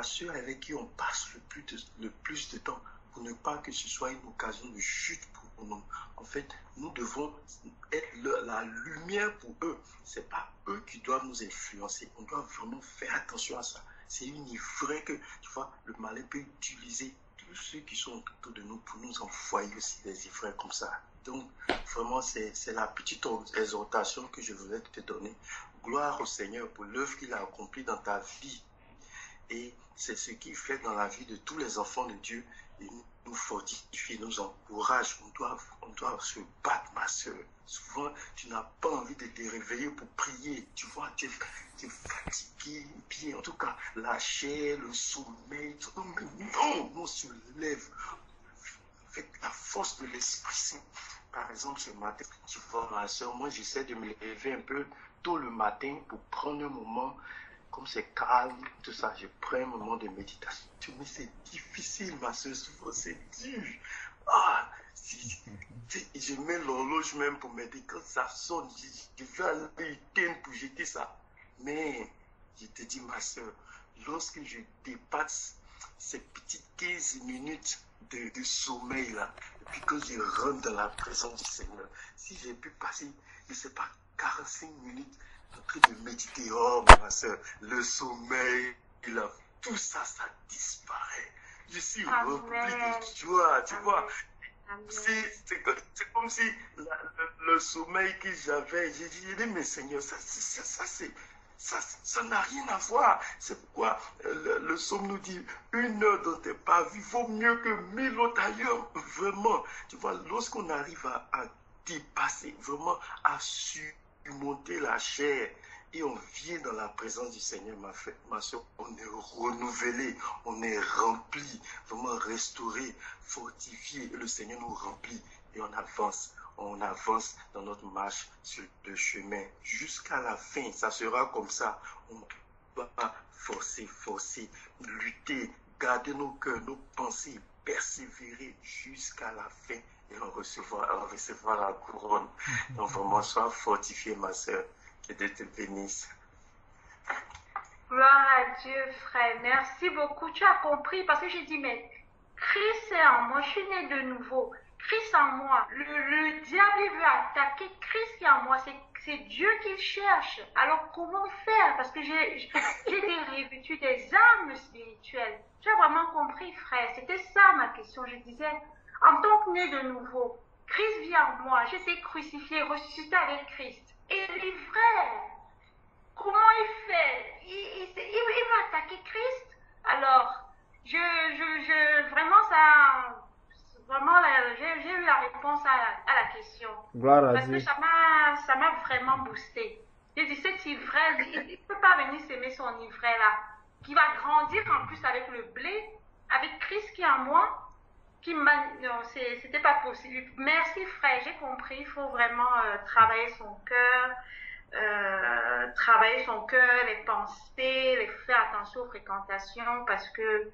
Speaker 5: ceux avec qui on passe le plus de temps, pour ne pas que ce soit une occasion de chute pour nous. En fait, nous devons être la lumière pour eux. Ce n'est pas eux qui doivent nous influencer. On doit vraiment faire attention à ça. C'est une ivraie que, tu vois, le malin peut utiliser tous ceux qui sont autour de nous pour nous envoyer aussi des ivraies comme ça. Donc, vraiment, c'est la petite exhortation que je voulais te donner. Gloire au Seigneur pour l'œuvre qu'il a accomplie dans ta vie. Et c'est ce qu'il fait dans la vie de tous les enfants de Dieu. Il nous fortifie, nous encourage. On doit se battre, ma soeur. Souvent, tu n'as pas envie de te réveiller pour prier. Tu vois, tu es fatigué. Puis, en tout cas, la chair, le sommeil. Non, on se lève avec la force de l'Esprit Saint. Par exemple, ce matin, tu vois, ma soeur, moi, j'essaie de me lever un peu tôt le matin pour prendre un moment. Comme c'est calme, tout ça, je prends un moment de méditation. Mais c'est difficile, ma soeur, souvent c'est dur. Je mets l'horloge même pour m'aider. Quand ça sonne, je vais aller éteindre pour jeter ça. Mais, je te dis, ma soeur, lorsque je dépasse ces petites 15 minutes de sommeil là, et puis que je rentre dans la présence du Seigneur, si j'ai pu passer, je ne sais pas, 45 minutes, en train de méditer, oh ma soeur, le sommeil, tout ça, ça disparaît. Je suis rempli de joie, tu vois. C'est comme si le sommeil que j'avais, j'ai dit, mais Seigneur, ça n'a rien à voir. C'est pourquoi le psaume nous dit, une heure dans tes pas vus vaut mieux que 1000 autres ailleurs. Vraiment, tu vois, lorsqu'on arrive à dépasser, vraiment à surmonter la chair, et on vient dans la présence du Seigneur, ma soeur, on est renouvelé, on est rempli, vraiment restauré, fortifié. Et le Seigneur nous remplit et on avance dans notre marche sur le chemin. Jusqu'à la fin, ça sera comme ça. On doit forcer, lutter, garder nos cœurs, nos pensées, persévérer jusqu'à la fin et on recevra la couronne. Donc vraiment, sois fortifié, ma soeur. Que Dieu te bénisse.
Speaker 1: Gloire à Dieu, frère. Merci beaucoup. Tu as compris parce que j'ai dit, mais Christ est en moi. Je suis né de nouveau. Christ en moi. Le diable veut attaquer Christ qui est en moi. C'est Dieu qu'il cherche. Alors comment faire? Parce que j'ai été revêtue des armes spirituelles. Tu as vraiment compris, frère. C'était ça ma question. Je disais, en tant que né de nouveau, Christ vit en moi. J'étais crucifié, ressuscité avec Christ. Et est l'ivraie. Comment il fait? Il va attaquer Christ? Alors, vraiment, j'ai eu la réponse à la question.
Speaker 2: Gloire à
Speaker 1: Parce
Speaker 2: Dieu.
Speaker 1: que ça m'a vraiment boosté. J'ai dit, cette ivraie, il ne peut pas venir s'aimer son ivraie là, qui va grandir en plus avec le blé, avec Christ qui est en moi. Non, c'était pas possible. Merci frère, j'ai compris, il faut vraiment travailler son cœur, les pensées, faire attention aux fréquentations, parce que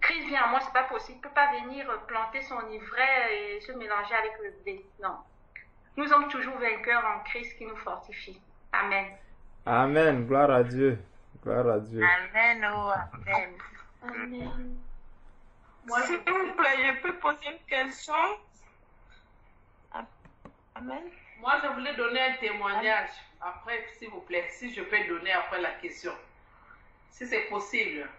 Speaker 1: Christ vient à moi, c'est pas possible. Il peut pas venir planter son ivraie et se mélanger avec le blé. Non. Nous sommes toujours vainqueurs en Christ qui nous fortifie. Amen.
Speaker 2: Amen. Gloire à Dieu. Gloire à Dieu.
Speaker 6: Amen, oh, amen.
Speaker 1: Amen.
Speaker 6: S'il vous plaît, je peux poser une question? Amen.
Speaker 3: Moi, je voulais donner un témoignage. Après, s'il vous plaît, si je peux donner après la question. Si c'est possible.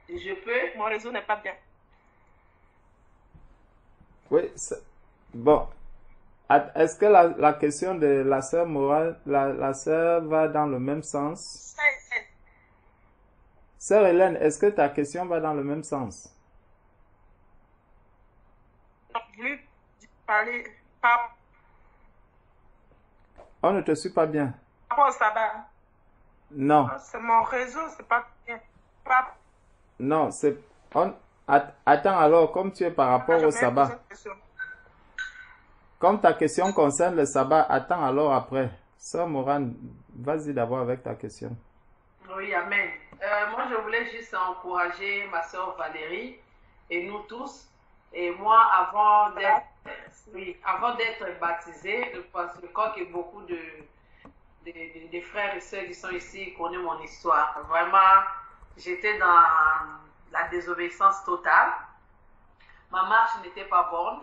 Speaker 3: Je peux?
Speaker 6: Mon réseau n'est pas bien.
Speaker 2: Oui, bon. Est-ce que la question de la sœur morale, la sœur va dans le même sens? Sœur Hélène, est-ce que ta question va dans le même sens?
Speaker 6: Je voulais parler par
Speaker 2: On ne te suit pas bien.
Speaker 6: rapport au sabbat.
Speaker 2: Non,
Speaker 6: C'est mon réseau, c'est pas bien. Pas...
Speaker 2: non, attends alors, comme tu es par rapport
Speaker 6: Je
Speaker 2: au
Speaker 6: vais
Speaker 2: sabbat.
Speaker 6: poser une question.
Speaker 2: Comme ta question concerne le sabbat, attends alors après. Sœur Morane, vas-y d'abord avec ta question.
Speaker 3: Oui, amen. Moi, je voulais juste encourager ma soeur Valérie et nous tous. Et moi, avant d'être baptisée, parce que je crois que beaucoup de frères et sœurs qui sont ici connaissent mon histoire. Vraiment, j'étais dans la désobéissance totale. Ma marche n'était pas bonne.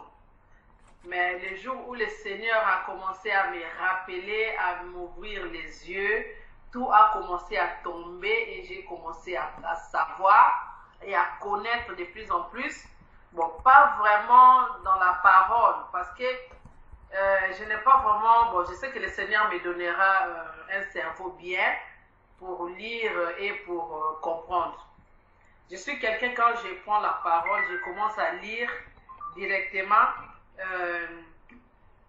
Speaker 3: Mais le jour où le Seigneur a commencé à me rappeler, à m'ouvrir les yeux, tout a commencé à tomber et j'ai commencé à savoir et à connaître de plus en plus. Bon, pas vraiment dans la parole, parce que je n'ai pas vraiment... Bon, je sais que le Seigneur me donnera un cerveau bien pour lire et pour comprendre. Je suis quelqu'un, quand je prends la parole, je commence à lire directement.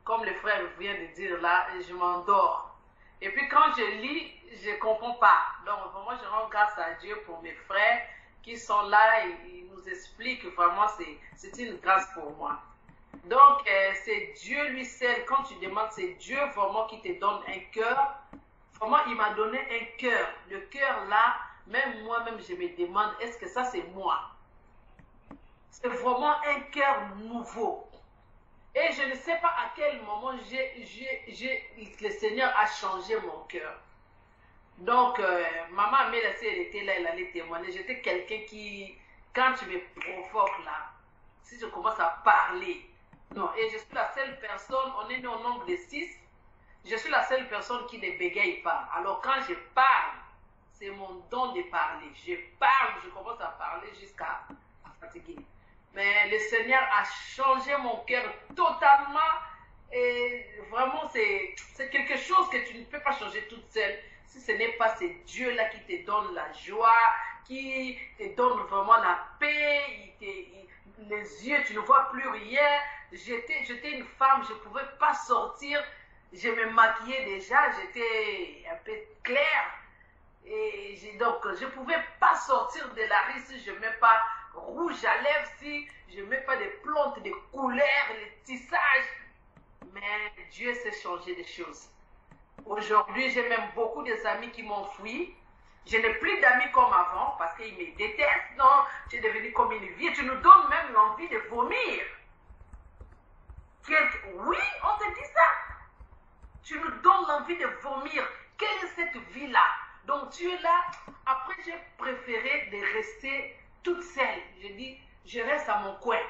Speaker 3: Comme le frère vient de dire là, je m'endors. Et puis quand je lis, je ne comprends pas. Donc vraiment, je rends grâce à Dieu pour mes frères qui sont là et ils nous expliquent vraiment, c'est une grâce pour moi. Donc c'est Dieu lui seul, quand tu demandes, c'est Dieu vraiment qui te donne un cœur. Vraiment, il m'a donné un cœur. Le cœur là, même moi-même, je me demande, est-ce que ça c'est moi? C'est vraiment un cœur nouveau. Et je ne sais pas à quel moment le Seigneur a changé mon cœur. Donc, maman Amélie, elle était là, elle allait témoigner. J'étais quelqu'un qui, quand tu me provoques là, si je commence à parler, non, et je suis la seule personne, on est né au nombre de 6, je suis la seule personne qui ne bégaye pas. Alors, quand je parle, c'est mon don de parler. Je parle, je commence à parler jusqu'à fatiguer. Mais le Seigneur a changé mon cœur totalement et vraiment c'est quelque chose que tu ne peux pas changer toute seule. Si ce n'est pas ce Dieu-là qui te donne la joie, qui te donne vraiment la paix, les yeux, tu ne vois plus rien. J'étais une femme, je ne pouvais pas sortir, je me maquillais déjà, j'étais un peu claire. Et donc, je ne pouvais pas sortir de la rue si je ne mets pas rouge à lèvres, si je ne mets pas des plantes, des couleurs, les tissages. Mais Dieu sait changer des choses. Aujourd'hui, j'ai même beaucoup d'amis qui m'ont fui. Je n'ai plus d'amis comme avant parce qu'ils me détestent. Non, tu es devenu comme une vie. Tu nous donnes même l'envie de vomir. Oui, on te dit ça. Tu nous donnes l'envie de vomir. Quelle est cette vie-là? Donc tu es là. Après, j'ai préféré de rester toute seule. Je dis, je reste à mon coin.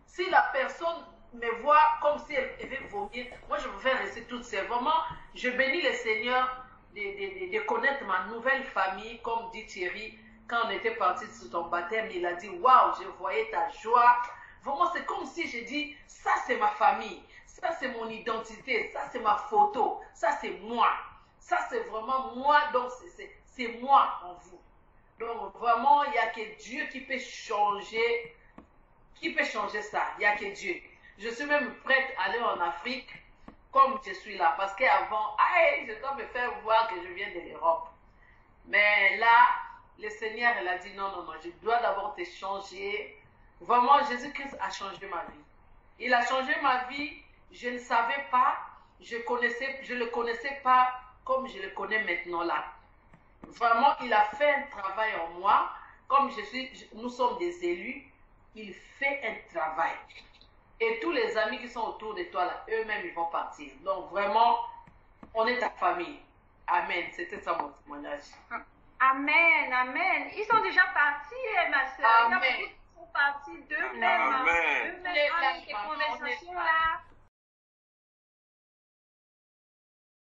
Speaker 3: Si la personne me voit comme si elle veut vomir, moi je préfère rester toute seule. Vraiment, je bénis le Seigneur de connaître ma nouvelle famille, comme dit Thierry, quand on était parti sur ton baptême, il a dit, waouh, je voyais ta joie. Vraiment, c'est comme si j'ai dit, ça c'est ma famille, ça c'est mon identité, ça c'est ma photo, ça c'est moi. Ça c'est vraiment moi, donc c'est moi en vous. Donc vraiment, il n'y a que Dieu qui peut changer ça. Il n'y a que Dieu. Je suis même prête à aller en Afrique comme je suis là. Parce qu'avant, je dois me faire voir que je viens de l'Europe. Mais là, le Seigneur, il a dit non, je dois d'abord te changer. Vraiment, Jésus-Christ a changé ma vie. Il a changé ma vie. Je ne savais pas, je le connaissais pas comme je le connais maintenant là. Vraiment, il a fait un travail en moi. Comme nous sommes des élus, il fait un travail. Et tous les amis qui sont autour de toi là, eux-mêmes, ils vont partir. Donc vraiment, on est ta famille. Amen. C'était ça mon témoignage.
Speaker 1: Amen, amen. Ils sont déjà partis, ma soeur.
Speaker 3: Amen.
Speaker 1: Ils sont partis d'eux-mêmes.
Speaker 5: Amen.
Speaker 1: Eux-mêmes, avec des conversations là.